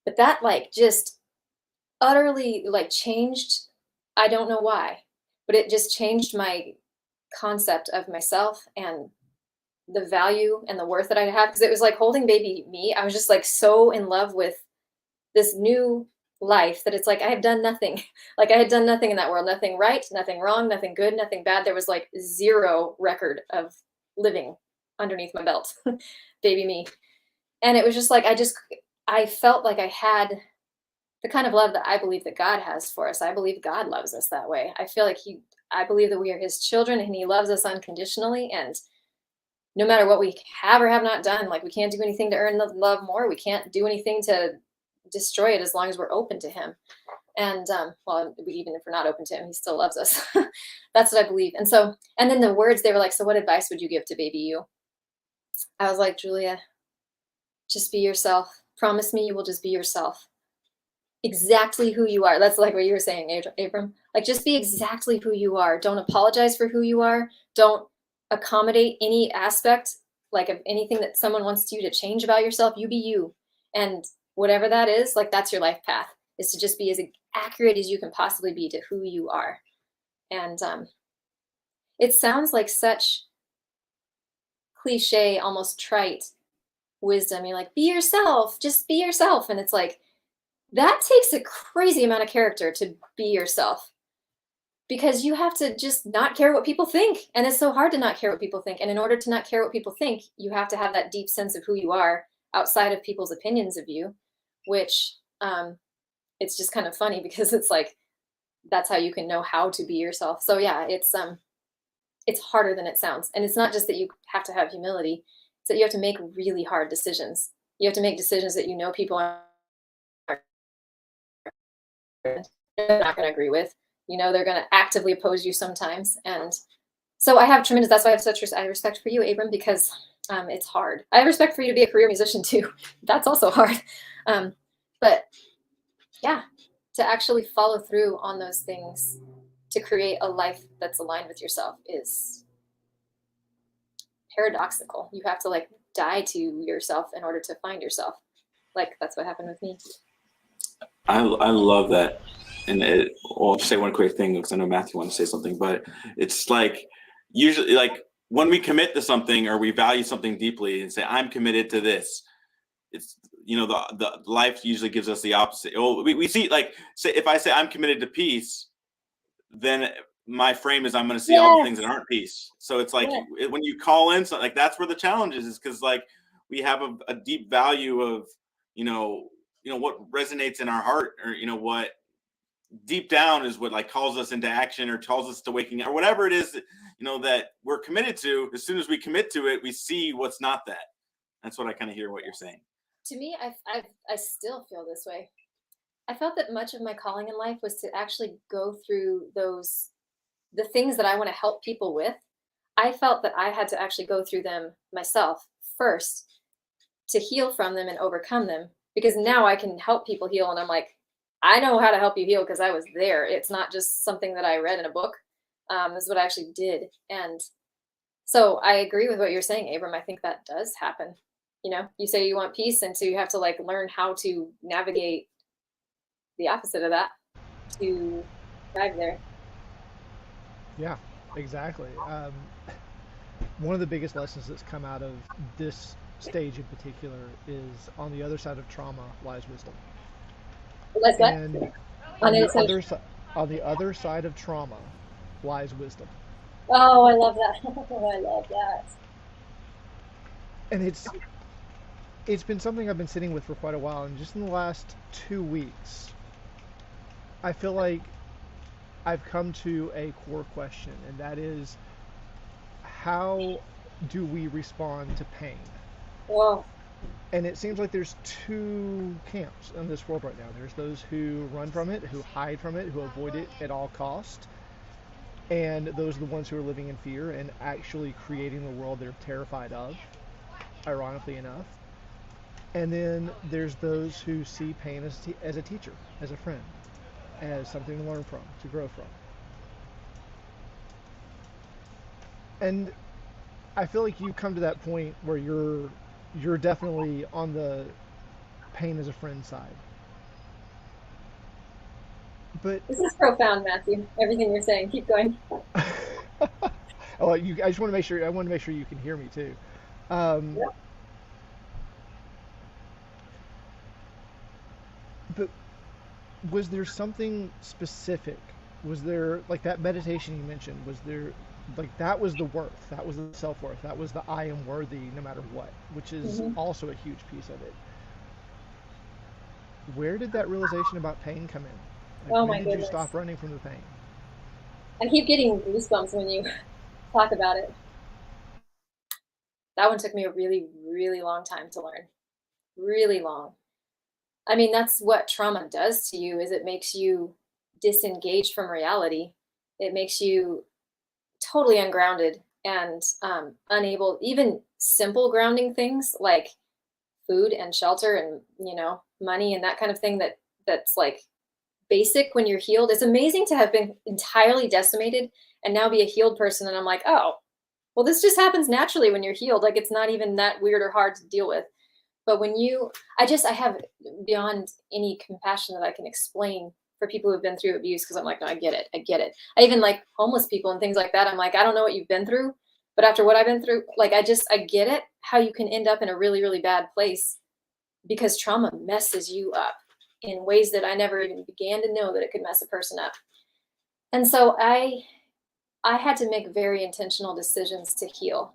but that like just utterly like changed. I don't know why, but it just changed my concept of myself and the value and the worth that I have. Because it was like holding baby me. I was just like so in love with this new life that it's like I have done nothing. Like I had done nothing in that world, nothing right, nothing wrong, nothing good, nothing bad. There was like zero record of living underneath my belt, baby me. And it was just like I felt like I had the kind of love that I believe that God has for us. I believe God loves us that way. I feel like I believe that we are his children and he loves us unconditionally. And no matter what we have or have not done, like we can't do anything to earn the love more. We can't do anything to destroy it as long as we're open to him. And well, even if we're not open to him, he still loves us. That's what I believe. And so, and then the words, they were like, so what advice would you give to baby you? I was like, Julia, just be yourself. Promise me you will just be yourself. Exactly who you are. That's like what you were saying, Abram. Like, just be exactly who you are. Don't apologize for who you are. Don't accommodate any aspect, like of anything that someone wants you to change about yourself. You be you. And whatever that is, like, that's your life path, is to just be as accurate as you can possibly be to who you are. And it sounds like such cliche, almost trite wisdom. You're like, be yourself, just be yourself. And it's like, that takes a crazy amount of character to be yourself, because you have to just not care what people think. And it's so hard to not care what people think. And in order to not care what people think, you have to have that deep sense of who you are outside of people's opinions of you, which it's just kind of funny because it's like, that's how you can know how to be yourself. So yeah, it's harder than it sounds. And it's not just that you have to have humility, it's that you have to make really hard decisions. You have to make decisions that you know people are not going to agree with. You know, they're going to actively oppose you sometimes. And so I have tremendous, that's why I have such respect for you, Abram, because it's hard. I have respect for you to be a career musician too. That's also hard. But yeah, to actually follow through on those things to create a life that's aligned with yourself is paradoxical. You have to like die to yourself in order to find yourself. Like that's what happened with me. I love that. And I'll just say one quick thing because I know Matthew wants to say something, but it's like usually like when we commit to something or we value something deeply and say, I'm committed to this, it's, you know, the life usually gives us the opposite. Well, we see like, say, if I say I'm committed to peace, then my frame is I'm going to see all the things that aren't peace. So it's like when you call in, so like that's where the challenge is because like we have a deep value of, you know, what resonates in our heart or, you know, what deep down is what like calls us into action or calls us to waking up or whatever it is that, you know, that we're committed to. As soon as we commit to it, we see what's not that. That's what I kind of hear what you're saying. To me, I still feel this way. I felt that much of my calling in life was to actually go through the things that I want to help people with. I felt that I had to actually go through them myself first to heal from them and overcome them, because now I can help people heal. And I'm like, I know how to help you heal because I was there. It's not just something that I read in a book. This is what I actually did. And so I agree with what you're saying, Abram. I think that does happen. You know, you say you want peace, and so you have to like learn how to navigate the opposite of that to thrive there. Yeah, exactly. One of the biggest lessons that's come out of this stage in particular is on the other side of trauma lies wisdom. What's that? And On on the the other side. on the other side of trauma lies wisdom. Oh, I love that. Oh, I love that. And it's been something I've been sitting with for quite a while, and just in the last 2 weeks, I feel like I've come to a core question, and that is, how do we respond to pain? Well, And it seems like there's two camps in this world right now. There's those who run from it, who hide from it, who avoid it at all cost. And those are the ones who are living in fear and actually creating the world they're terrified of. ironically enough. And then there's those who see pain as a teacher, as a friend, as something to learn from, to grow from. And I feel like you come to that point where you're definitely on the pain as a friend side. But This is profound, Matthew. Everything you're saying. Keep going. oh, I just want to make sure. I want to make sure you can hear me too. Um, Yep. but was there something specific? Was there like that meditation you mentioned? Was there like that was the worth? That was the self worth. That was the I am worthy no matter what, which is Hmm. also a huge piece of it. Where did that realization about pain come in? Like Oh when my did you goodness. stop running from the pain? I keep getting goosebumps when you talk about it. That one took me a really, really long time to learn. Really long. I mean, that's what trauma does to you is it makes you disengage from reality. It makes you totally ungrounded and unable, even simple grounding things like food and shelter and money and that kind of thing that's like basic when you're healed. It's amazing to have been entirely decimated and now be a healed person. And I'm like, oh, well, this just happens naturally when you're healed. Like it's not even that weird or hard to deal with. But when I have beyond any compassion that I can explain for people who've been through abuse because I'm like, no, I get it. I get it. I even like homeless people and things like that. I'm like, I don't know what you've been through, but after what I've been through, like, I get it how you can end up in a really, really bad place because trauma messes you up in ways that I never even began to know that it could mess a person up. And so I had to make very intentional decisions to heal.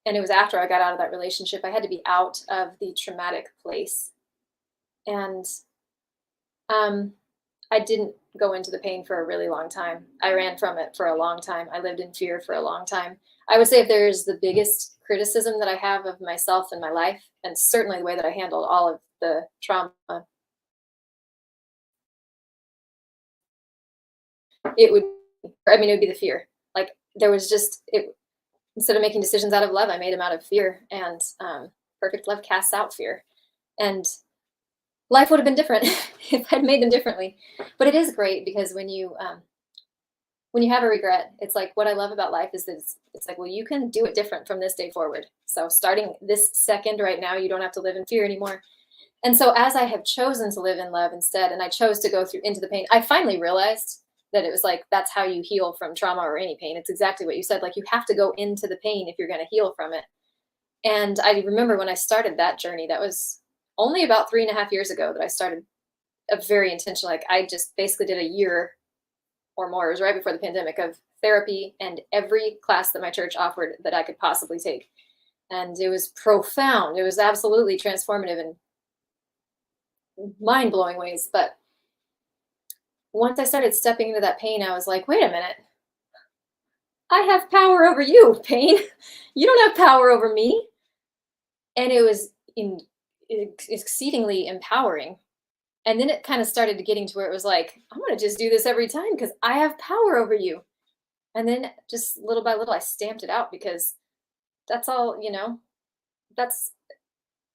And it was after I got out of that relationship. I had to be out of the traumatic place. And um, I didn't go into the pain for a really long time. I ran from it for a long time. I lived in fear for a long time. I would say if there's the biggest criticism that I have of myself and my life, and certainly the way that I handled all of the trauma, it would, I mean, it would be the fear. Like there was just, it, instead of making decisions out of love, I made them out of fear. And perfect love casts out fear. And life would have been different if I'd made them differently. But it is great because when you have a regret, it's like what I love about life is that it's like, well, you can do it different from this day forward. So starting this second right now, you don't have to live in fear anymore. And so as I have chosen to live in love instead, and I chose to go through into the pain, I finally realized that it was like that's how you heal from trauma or any pain. It's exactly what you said. Like you have to go into the pain if you're going to heal from it. And I remember when I started that journey, that was only about 3.5 years ago that I started a very intentional, like I just basically did a year or more. It was right before the pandemic of therapy and every class that my church offered that I could possibly take. And it was profound. It was absolutely transformative in mind blowing ways. But once I started stepping into that pain, I was like, wait a minute. I have power over you, pain. You don't have power over me. And it was exceedingly empowering. And then it kind of started getting to where it was like, I'm going to just do this every time because I have power over you. And then just little by little, I stamped it out because that's all, that's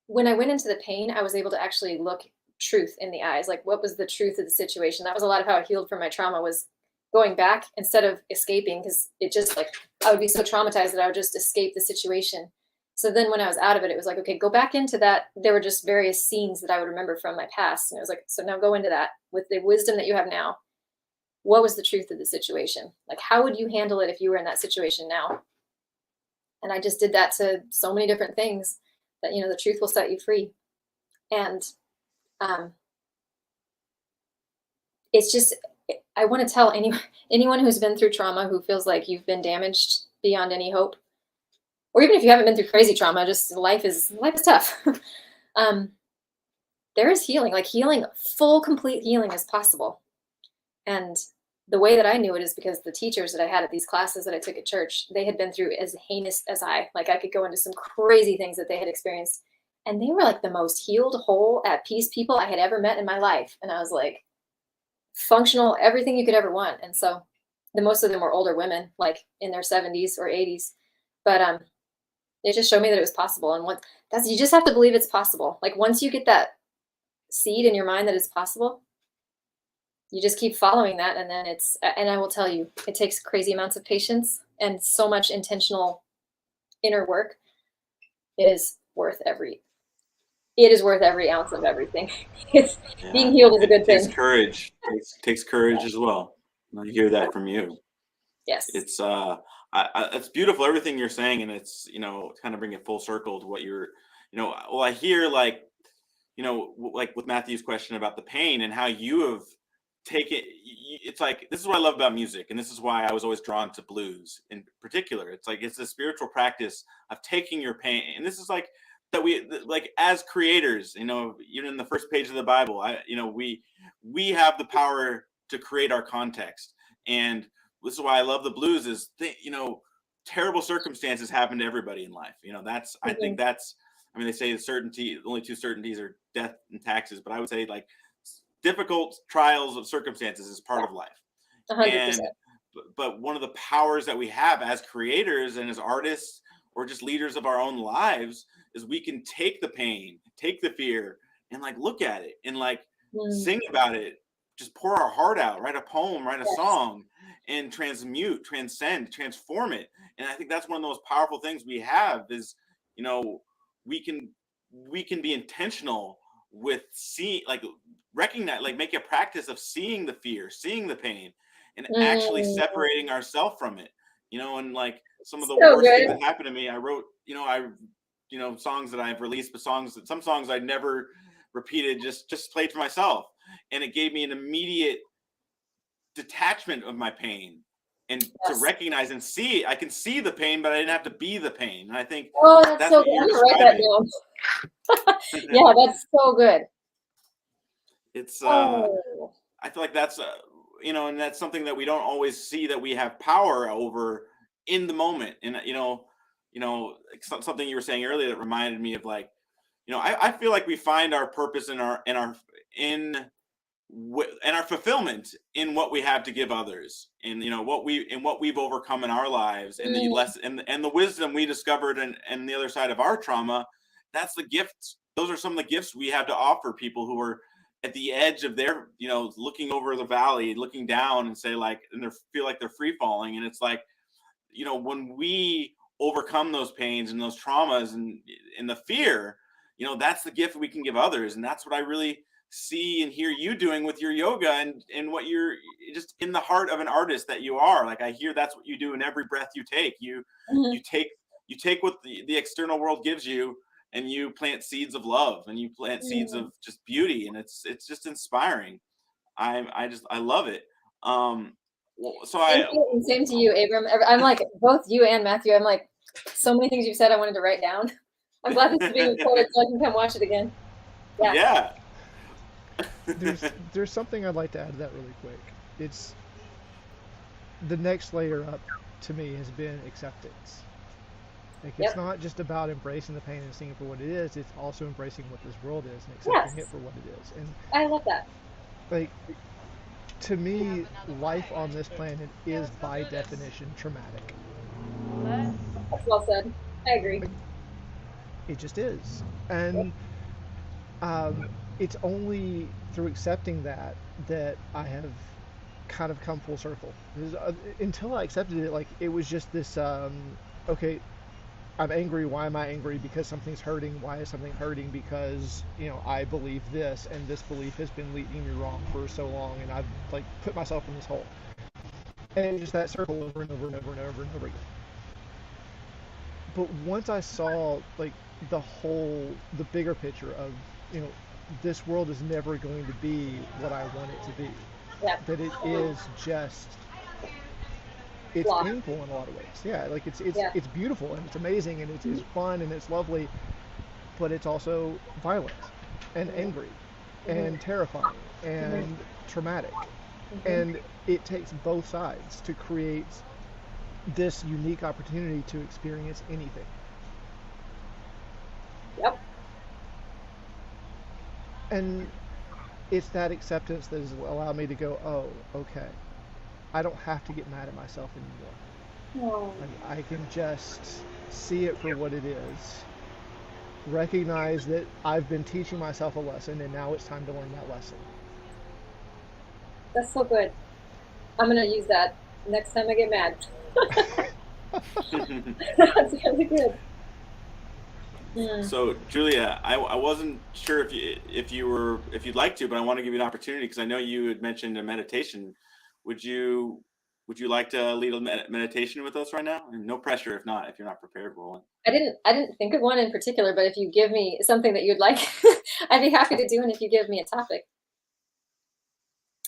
when I went into the pain, I was able to actually look truth in the eyes. Like, what was the truth of the situation? That was a lot of how I healed from my trauma was going back instead of escaping because it just like, I would be so traumatized that I would just escape the situation. So then when I was out of it, it was like, okay, go back into that. There were just various scenes that I would remember from my past. And it was like, so now go into that with the wisdom that you have now. What was the truth of the situation? Like, how would you handle it if you were in that situation now? And I just did that to so many different things that, the truth will set you free. And um, it's just, I want to tell anyone who's been through trauma, who feels like you've been damaged beyond any hope, or even if you haven't been through crazy trauma, just life is tough. um, there is healing, like healing, full, complete healing is possible. And the way that I knew it is because the teachers that I had at these classes that I took at church, they had been through as heinous as like I could go into some crazy things that they had experienced. And they were like the most healed, whole, at peace people I had ever met in my life. And I was like, functional, everything you could ever want. And so the most of them were older women, like in their 70s or 80s. But It just showed me that it was possible. And what that's you just have to believe it's possible. Like once you get that seed in your mind that it's possible, you just keep following that, and then and I will tell you, it takes crazy amounts of patience and so much intentional inner work. It is worth every ounce of everything. It's Yeah, being healed is a it good takes thing. courage. Takes courage Yeah. as well. I hear that from you. Yes. It's it's beautiful everything you're saying, and it's kind of bring it full circle to what you're, well, I hear like, like with Matthew's question about the pain and how you have taken. It's like this is what I love about music, and this is why I was always drawn to blues in particular. It's like it's a spiritual practice of taking your pain, and this is like that like as creators, even in the first page of the Bible, we have the power to create our context, and this is why I love the blues. Terrible circumstances happen to everybody in life. That's I think Mhm. that's. I mean, they say the only two certainties are death and taxes, but I would say like difficult trials of circumstances is part Yeah, of life. And 100%. but one of the powers that we have as creators and as artists or just leaders of our own lives is we can take the pain, take the fear, and like look at it and like Mm, sing about it, just pour our heart out, write a poem, write a yes. song, and transcend, transform it. And I think that's one of the most powerful things we have is, you know, we can we can be intentional with see like recognize like make a practice of seeing the fear, seeing the pain, and actually Mm, separating ourselves from it. And like some of the so worst things good. that happened to me, I wrote, songs that I've released, but some songs I never repeated, just played for myself, and it gave me an immediate detachment of my pain, and to Yes. recognize and see I can see the pain, but I didn't have to be the pain. And I think Oh, that's that's so what good. you're I'm gonna write that describing. down. Yeah, that's so good. It's Oh, I feel like that's and that's something that we don't always see that we have power over in the moment. And like something you were saying earlier that reminded me of like, I feel like we find our purpose in and our fulfillment in what we have to give others, and what we've overcome in our lives, and the mm, less and the wisdom we discovered, and the other side of our trauma. That's the gifts. Those are some of the gifts we have to offer people who are at the edge of their, looking over the valley, looking down, and say like, and they feel like they're free falling. And it's like, when we overcome those pains and those traumas and the fear, that's the gift we can give others. And that's what I really see and hear you doing with your yoga, and what you're just in the heart of an artist that you are. Like I hear that's what you do in every breath you take. You mhm. take you take what the external world gives you, and you plant seeds of love, and you plant seeds Mm. of just beauty, and it's just inspiring. I love it. um so Same I to you, and same to you, Abram. I'm like both you and Matthew. I'm like so many things you've said I wanted to write down. I'm glad this is being recorded so I can come watch it again. Yeah. yeah. There's something I'd like to add to that really quick. It's the next layer up to me has been acceptance. Like it's Yep. not just about embracing the pain and seeing it for what it is. It's also embracing what this world is and accepting it Yes. for what it is. And I love that. like to me, life on this planet is by definition traumatic. That's well said. I agree. Like it just is. And um, it's only through accepting that I have kind of come full circle. Until I accepted it, like it was just this. Okay, I'm angry. Why am I angry? Because something's hurting. Why is something hurting? Because I believe this, and this belief has been leading me wrong for so long, and I've like put myself in this hole. And it's just that circle over and over and over and over and over again. But once I saw like the bigger picture of you know, this world is never going to be what I want it to be. Yeah. That it is just it's Flawed. painful in a lot of ways. Yeah, like Yeah. it's beautiful and it's amazing and it's fun and it's lovely, but it's also violent and Mm-hmm. angry Mm-hmm. and terrifying Mm-hmm. and traumatic. Mm-hmm. And it takes both sides to create this unique opportunity to experience anything. Yep. And it's that acceptance that has allowed me to go, oh, okay, I don't have to get mad at myself anymore. Oh, I can just see it for what it is, recognize that I've been teaching myself a lesson, and now it's time to learn that lesson. that's so good. I'm gonna use that next time I get mad. That's really good. Mm. So Julia, I wasn't sure if you'd like to, but I want to give you an opportunity because I know you had mentioned a meditation. Would you would you like to lead a meditation with us right now? And no pressure if not, if you're not prepared for one. I didn't think of one in particular, but if you give me something that you'd like, I'd be happy to do. And if you give me a topic,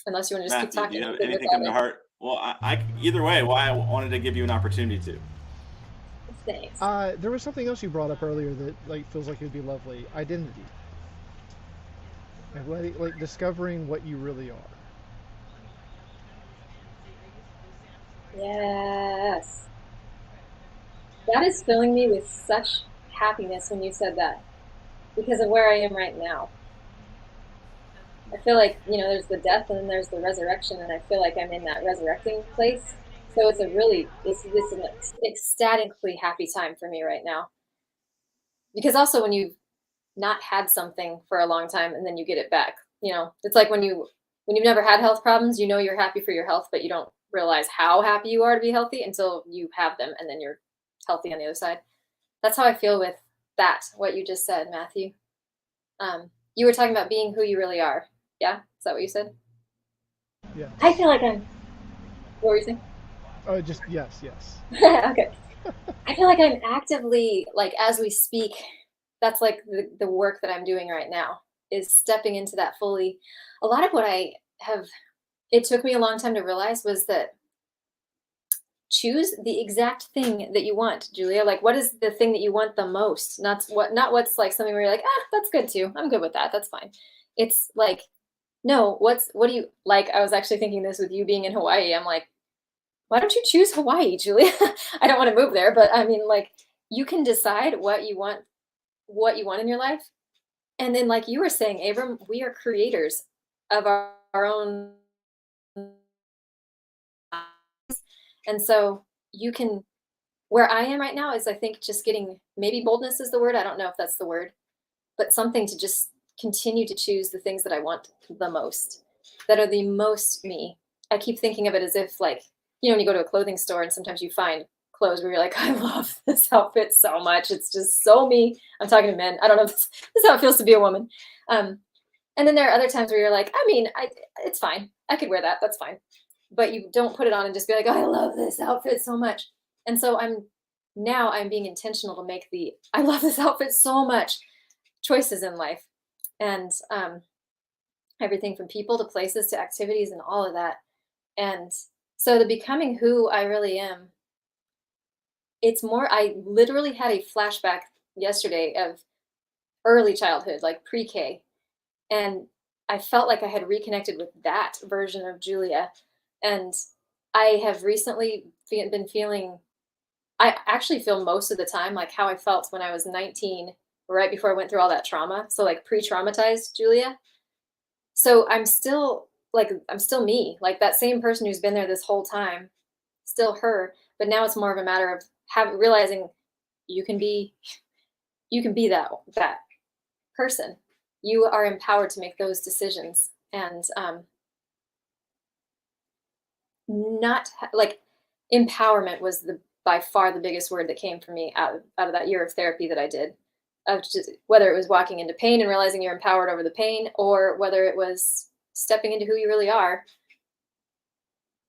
unless you want to just keep Matthew, do you talking, have I'm good with anything come to that. heart? Well, either way, why I wanted to give you an opportunity to. Thanks. There was something else you brought up earlier that like feels like it'd be lovely. Identity, like discovering what you really are. Yes, that is filling me with such happiness when you said that because of where I am right now. I feel like, there's the death and then there's the resurrection, and I feel like I'm in that resurrecting place. So it's an ecstatically happy time for me right now. Because also when you've not had something for a long time and then you get it back, it's like when you've never had health problems, you're happy for your health, but you don't realize how happy you are to be healthy until you have them and then you're healthy on the other side. That's how I feel with that, what you just said, Matthew. You were talking about being who you really are. Yeah? Is that what you said? I Yes. feel like I'm. What were you saying? Oh, just yes, yes. Okay. I feel like I'm actively, like, as we speak, that's like the work that I'm doing right now is stepping into that fully. A lot of what it took me a long time to realize was that choose the exact thing that you want, Julia. Like, what is the thing that you want the most? Not what's like something where you're like, that's good too. I'm good with that. That's fine. It's like, no, what do you like? I was actually thinking this with you being in Hawaii. I'm like, why don't you choose Hawaii, Julia? I don't want to move there, but I mean, like, you can decide what you want in your life. And then, like you were saying, Abram, we are creators of our own. And so you can, where I am right now is I think just getting, maybe boldness is the word. I don't know if that's the word, but something to just continue to choose the things that I want the most, that are the most me. I keep thinking of it as if, like, when you go to a clothing store and sometimes you find clothes where you're like, I love this outfit so much. It's just so me. I'm talking to men. I don't know if this is how it feels to be a woman. Um, and then there are other times where you're like, I mean, it's fine. I could wear that. That's fine. But you don't put it on and just be like, oh, I love this outfit so much. And so I'm being intentional to make the I love this outfit so much choices in life, and everything from people to places to activities and all of that. And so the becoming who I really am, it's more, I literally had a flashback yesterday of early childhood, like pre-K. And I felt like I had reconnected with that version of Julia. And I have recently been feeling, I actually feel most of the time like how I felt when I was 19, right before I went through all that trauma. So, like, pre-traumatized Julia. So I'm still me, like that same person who's been there this whole time, still her. But now it's more of a matter of realizing you can be that person. You are empowered to make those decisions, and not like empowerment was the by far the biggest word that came from me out of that year of therapy that I did, of just whether it was walking into pain and realizing you're empowered over the pain, or whether it was stepping into who you really are.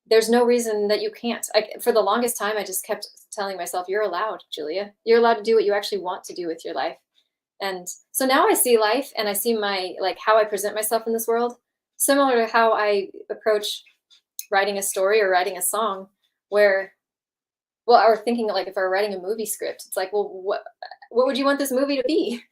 There's no reason that you can't. For the longest time, I just kept telling myself, you're allowed, Julia. You're allowed to do what you actually want to do with your life. And so now I see life and I see my, like, how I present myself in this world, similar to how I approach writing a story or writing a song, where, well, or thinking like if I were writing a movie script, it's like, well, what would you want this movie to be?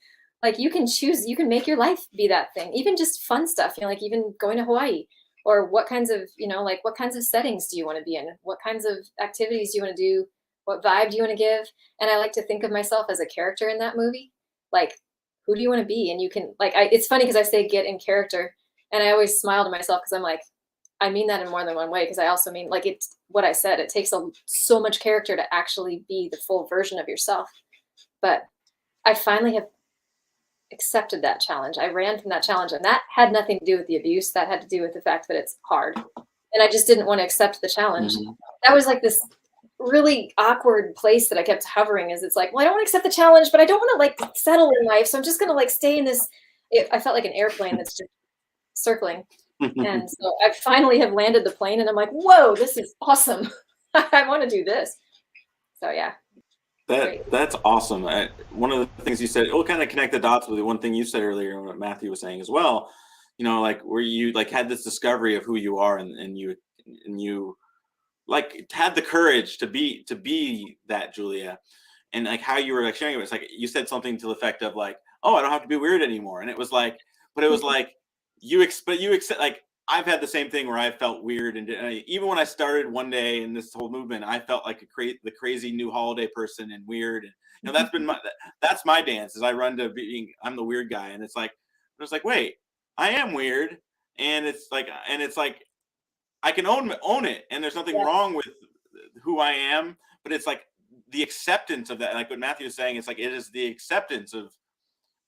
Like, you can choose, you can make your life be that thing, even just fun stuff, like even going to Hawaii, or what kinds of, like what kinds of settings do you want to be in? What kinds of activities do you want to do? What vibe do you want to give? And I like to think of myself as a character in that movie. Like, who do you want to be? And you can, like, it's funny because I say get in character, and I always smile to myself because I'm like, I mean that in more than one way, because I also mean, like, it's what I said, it takes so much character to actually be the full version of yourself. But I finally have accepted that challenge. I ran from that challenge, and that had nothing to do with the abuse. That had to do with the fact that it's hard. And I just didn't want to accept the challenge. Mhm. That was like this really awkward place that I kept hovering, is it's like, well, I don't want to accept the challenge, but I don't want to like settle in life. So I'm just going to like stay in this. I felt like an airplane that's just circling. And so I finally have landed the plane, and I'm like, whoa, this is awesome. I want to do this. So yeah. Great. That's awesome. One of the things you said, we'll kind of connect the dots with the one thing you said earlier, and what Matthew was saying as well. You know, like where you like had this discovery of who you are, and you like had the courage to be that Julia, and like how you were like sharing it. It's like you said something to the effect of like, oh, I don't have to be weird anymore, and it was like, but it was like you accept like. I've had the same thing where I felt weird, and even when I started one day in this whole movement, I felt like the crazy new holiday person and weird. And you know, that's my dance. Is I run to being I'm the weird guy, and it's like wait, I am weird, and it's like I can own it, and there's nothing Yeah. wrong with who I am. But it's like the acceptance of that, like what Matthew is saying. It's like it is the acceptance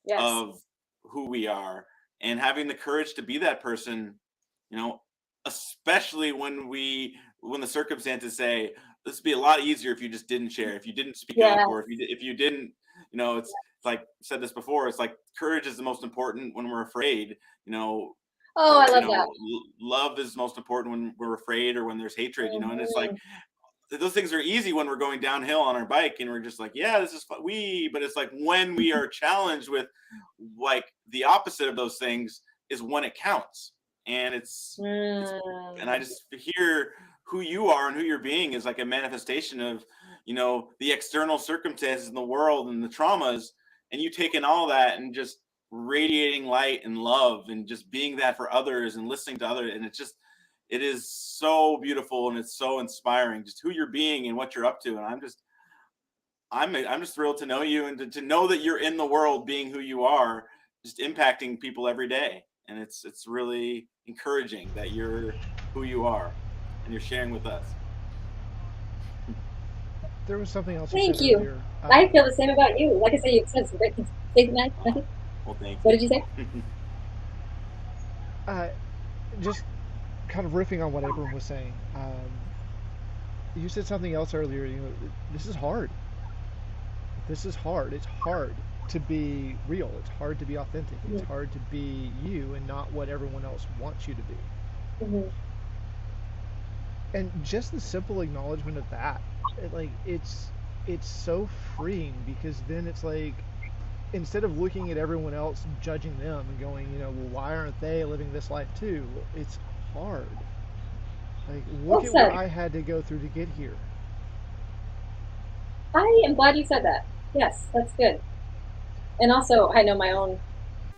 Yes. of who we are, and having the courage to be that person. You know, especially when the circumstances say this would be a lot easier if you just didn't share, if you didn't speak up, Yeah. or if you didn't, you know, it's like I said this before. It's like courage is the most important when we're afraid. You know, Oh, I you love know, that. love is most important when we're afraid or when there's hatred. You know, and it's like Mhm. those things are easy when we're going downhill on our bike and we're just like, yeah, this is but it's like when we are challenged with like the opposite of those things is when it counts. And and I Mm. just hear who you are and who you're being is like a manifestation of, you know, the external circumstances in the world and the traumas, and you taking all that and just radiating light and love and just being that for others and listening to others. And it is so beautiful, and it's so inspiring just who you're being and what you're up to. And I'm just thrilled to know you, and to know that you're in the world being who you are, just impacting people every day. And it's really encouraging that you're who you are and you're sharing with us. There was something else you said Thank you. earlier. I feel the same about you. Like I said, you said some great things. Say goodnight, Matthew. Well, thank What you. did you say? Uh, just kind of riffing on what everyone was saying. You said something else earlier. You know, this is hard. This is hard. It's hard to be real. It's hard to be authentic. It's Mhm. hard to be you and not what everyone else wants you to be. Mhm. And just the simple acknowledgement of that, like it's so freeing, because then it's like, instead of looking at everyone else, judging them, and going, you know, well, why aren't they living this life too? It's hard. Like, Well look at what said. I had to go through to get here. I am glad you said that. Yes, that's good. And also, I know my own,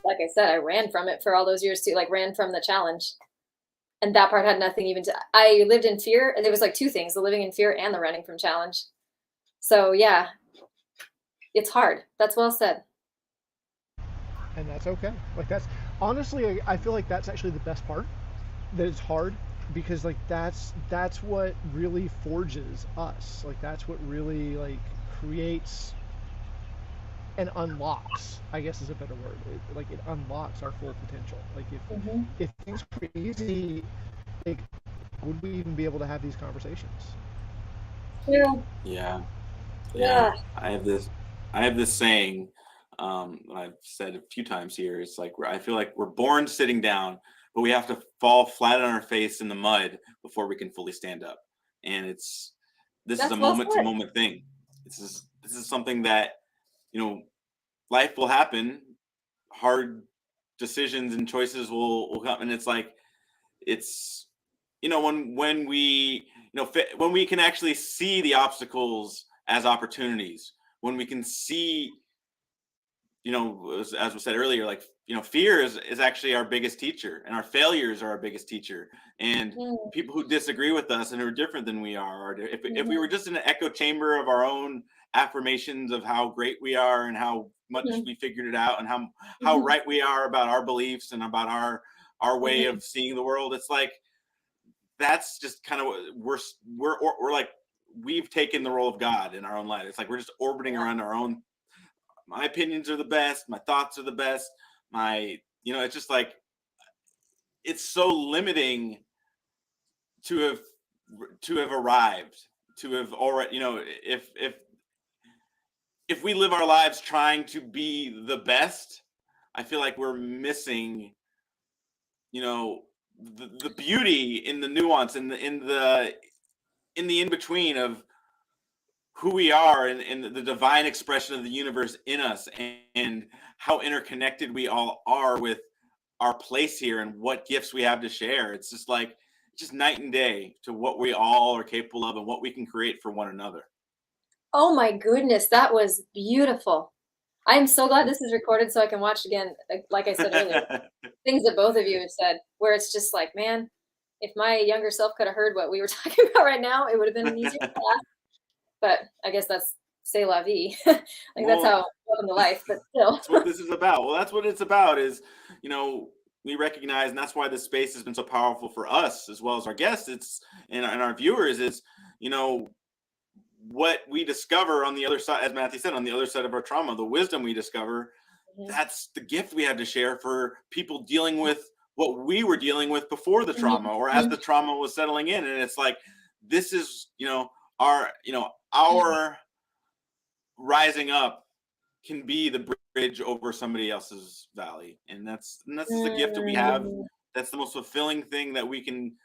like I said, I ran from it for all those years too, like ran from the challenge. And that part had nothing even to, I lived in fear. And there was like two things, the living in fear and the running from challenge. So yeah, it's hard. That's well said. And that's okay. Like, that's honestly, I feel like that's actually the best part. That it's hard, because like that's what really forges us. Like, that's what really like creates and unlocks, I guess is a better word. It unlocks our full potential. Like, Hmm. if things were easy, like, would we even be able to have these conversations? Yeah. Yeah. Yeah. Yeah. I have this saying, that I've said a few times here. It's like I feel like we're born sitting down, but we have to fall flat on our face in the mud before we can fully stand up. And this is a That's well moment to said. moment thing. This is something that, you know, life will happen. Hard decisions and choices will come, and it's like it's you know when we when we can actually see the obstacles as opportunities, when we can see, you know, as was said earlier, like, you know, fear is actually our biggest teacher, and our failures are our biggest teacher. And Mm-hmm. people who disagree with us and who are different than we are, or if we were just in an echo chamber of our own affirmations of how great we are and how much we figured it out and how Hmm. right we are about our beliefs and about our way Hmm. of seeing the world, it's like that's just kind of what we're like, we've taken the role of God in our own life. It's like we're just orbiting around our own. My opinions are the best. My thoughts are the best. It's just like it's so limiting to have arrived, to have already, if we live our lives trying to be the best, I feel like we're missing, the beauty in the nuance, in the in between of who we are, and the divine expression of the universe in us, and how interconnected we all are with our place here and what gifts we have to share. It's just like just night and day to what we all are capable of and what we can create for one another. Oh my goodness, that was beautiful. I'm so glad this is recorded so I can watch again. Like I said earlier, things that both of you have said, where it's just like, man, if my younger self could have heard what we were talking about right now, it would have been an easier path. But I guess that's c'est la vie. Like that's Well, how welcome to life. But still, that's what this is about. Well, that's what it's about is, we recognize, and that's why this space has been so powerful for us as well as our guests. It's and our viewers is, you know, what we discover on the other side, as Matthew said, on the other side of our trauma, the wisdom we discover, Mhm. that's the gift we have to share for people dealing with what we were dealing with before the trauma or as the trauma was settling in. And it's like, this is, our rising up can be the bridge over somebody else's valley. And that's the gift that we have. Mm. That's the most fulfilling thing that we can,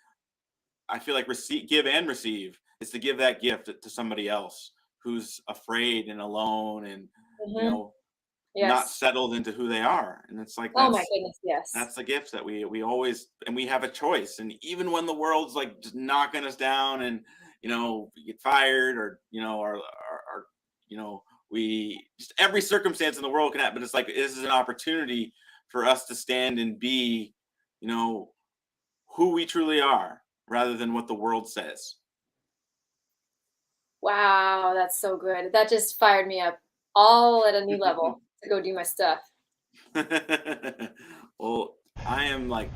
I feel like, give and receive, is to give that gift to somebody else who's afraid and alone and, you Mhm. know, not Yes. settled into who they are. And it's like, Oh my goodness, yes. that's the gift that we always, and we have a choice. And even when the world's like just knocking us down and, we get fired or, we just, every circumstance in the world can happen. But it's like, this is an opportunity for us to stand and be, you know, who we truly are rather than what the world says. Wow, that's so good. That just fired me up all at a new level to go do my stuff. Well, I am like,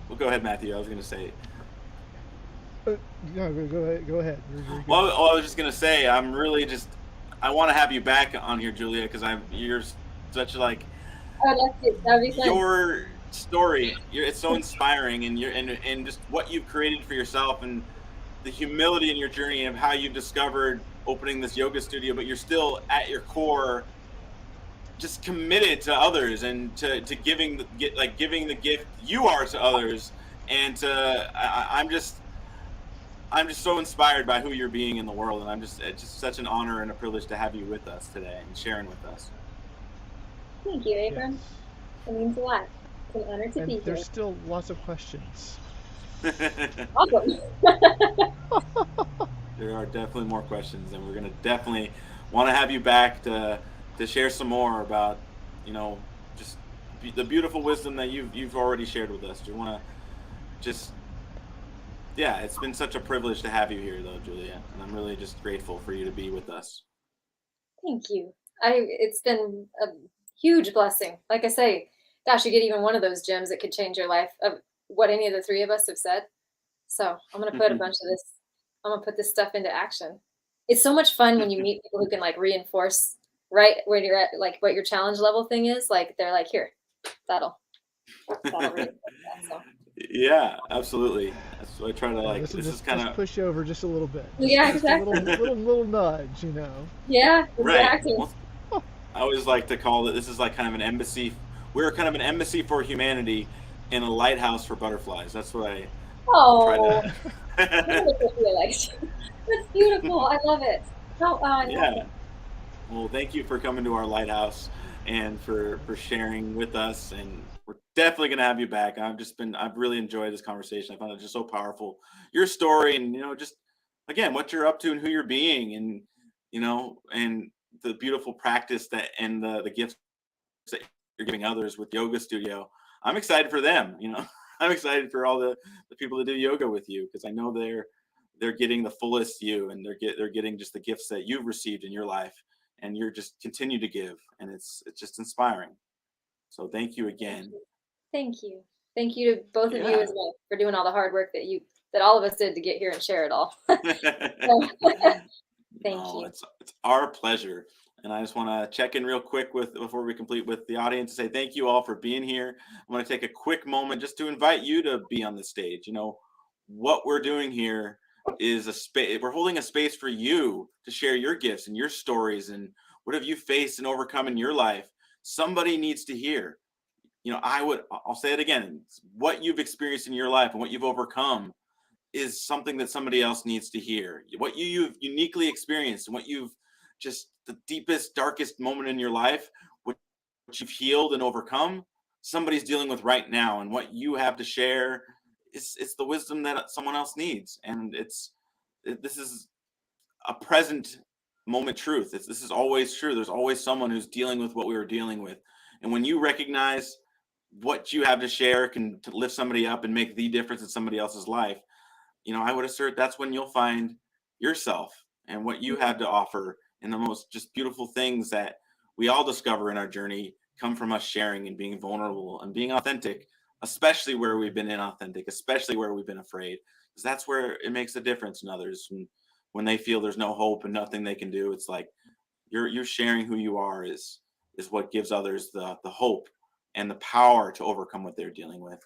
well, go ahead, Matthew. I was going to say, Uh, no, go ahead. Go ahead. You're good. well, I was just going to say, I want to have you back on here, Julia, because you're such like, I'd love to. That'd be fun. your story, it's so inspiring, and and just what you've created for yourself, and the humility in your journey of how you've discovered opening this yoga studio, but you're still at your core just committed to others and to giving the gift you are to others. And I'm just so inspired by who you're being in the world, and it's just such an honor and a privilege to have you with us today and sharing with us. Thank you, Abram. Yes. It means a lot. It's an honor to And be here. there's still lots of questions. Awesome. There are definitely more questions, and we're going to definitely want to have you back to share some more about, just the beautiful wisdom that you've already shared with us. Do you want to just, yeah, it's been such a privilege to have you here, though, Julia, and I'm really just grateful for you to be with us. Thank you. It's been a huge blessing. Like I say, gosh, you get even one of those gems that could change your life of what any of the three of us have said. So I'm gonna put a bunch of this. I'm gonna put this stuff into action. It's so much fun when you meet people who can like reinforce right where you're at, like what your challenge level thing is. Like they're like, here, that'll reinforce that. So Yeah, absolutely. That's what I try to Yeah, like. this will This is just kind of push you over just a little bit. yeah, Just a exactly. little nudge, you know. Yeah, right. exactly. Well, I always like to call it, this is like kind of an embassy. We're kind of an embassy for humanity in a lighthouse for butterflies. That's what I try Oh, to. wonderful feel like. That's beautiful. I love it. Oh, I love Yeah. it. Well, thank you for coming to our lighthouse and for sharing with us. And we're definitely going to have you back. I've really enjoyed this conversation. I found it just so powerful. Your story, and, just again, what you're up to and who you're being, and, and the beautiful practice that, and the gifts that you're giving others with yoga studio. I'm excited for them. I'm excited for all the people that do yoga with you, because I know they're getting the fullest you, and they're getting just the gifts that you've received in your life, and you're just continue to give, and it's just inspiring. So thank you Thank again. you. Thank you. Thank you to both of you Yeah. as well for doing all the hard work that you that all of us did to get here and share it all. Thank No, you. it's our pleasure. And I just want to check in real quick with before we complete with the audience to say thank you all for being here. I want to take a quick moment just to invite you to be on the stage. What we're doing here is a space. We're holding a space for you to share your gifts and your stories and what have you faced and overcome in your life. Somebody needs to hear. I'll say it again. What you've experienced in your life and what you've overcome is something that somebody else needs to hear. What you've uniquely experienced and what you've just the deepest, darkest moment in your life, what you've healed and overcome, somebody's dealing with right now. And what you have to share it's the wisdom that someone else needs. And this is a present moment truth. This is always true. There's always someone who's dealing with what we were dealing with. And when you recognize what you have to share can to lift somebody up and make the difference in somebody else's life, I would assert that's when you'll find yourself and what you have to offer. And the most just beautiful things that we all discover in our journey come from us sharing and being vulnerable and being authentic, especially where we've been inauthentic, especially where we've been afraid, because that's where it makes a difference in others. When they feel there's no hope and nothing they can do, it's like you're sharing who you are is what gives others the hope and the power to overcome what they're dealing with.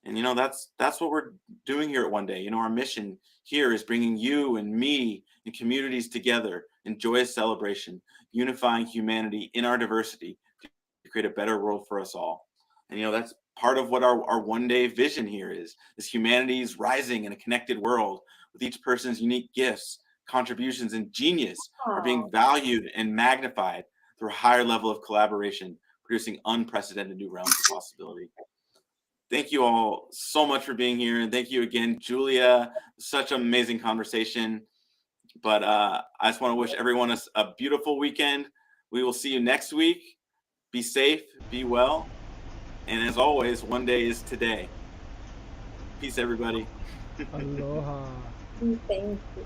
And that's what we're doing here at One Day. Our mission here is bringing you and me and communities together in joyous celebration, unifying humanity in our diversity to create a better world for us all. And that's part of what our One Day vision here is humanity's rising in a connected world with each person's unique gifts, contributions, and genius are being valued and magnified through a higher level of collaboration, producing unprecedented new realms of possibility. Thank you all so much for being here. And thank you again, Julia. Such an amazing conversation. But I just want to wish everyone a beautiful weekend. We will see you next week. Be safe, be well. And as always, one day is today. Peace, everybody. Aloha. Thank you.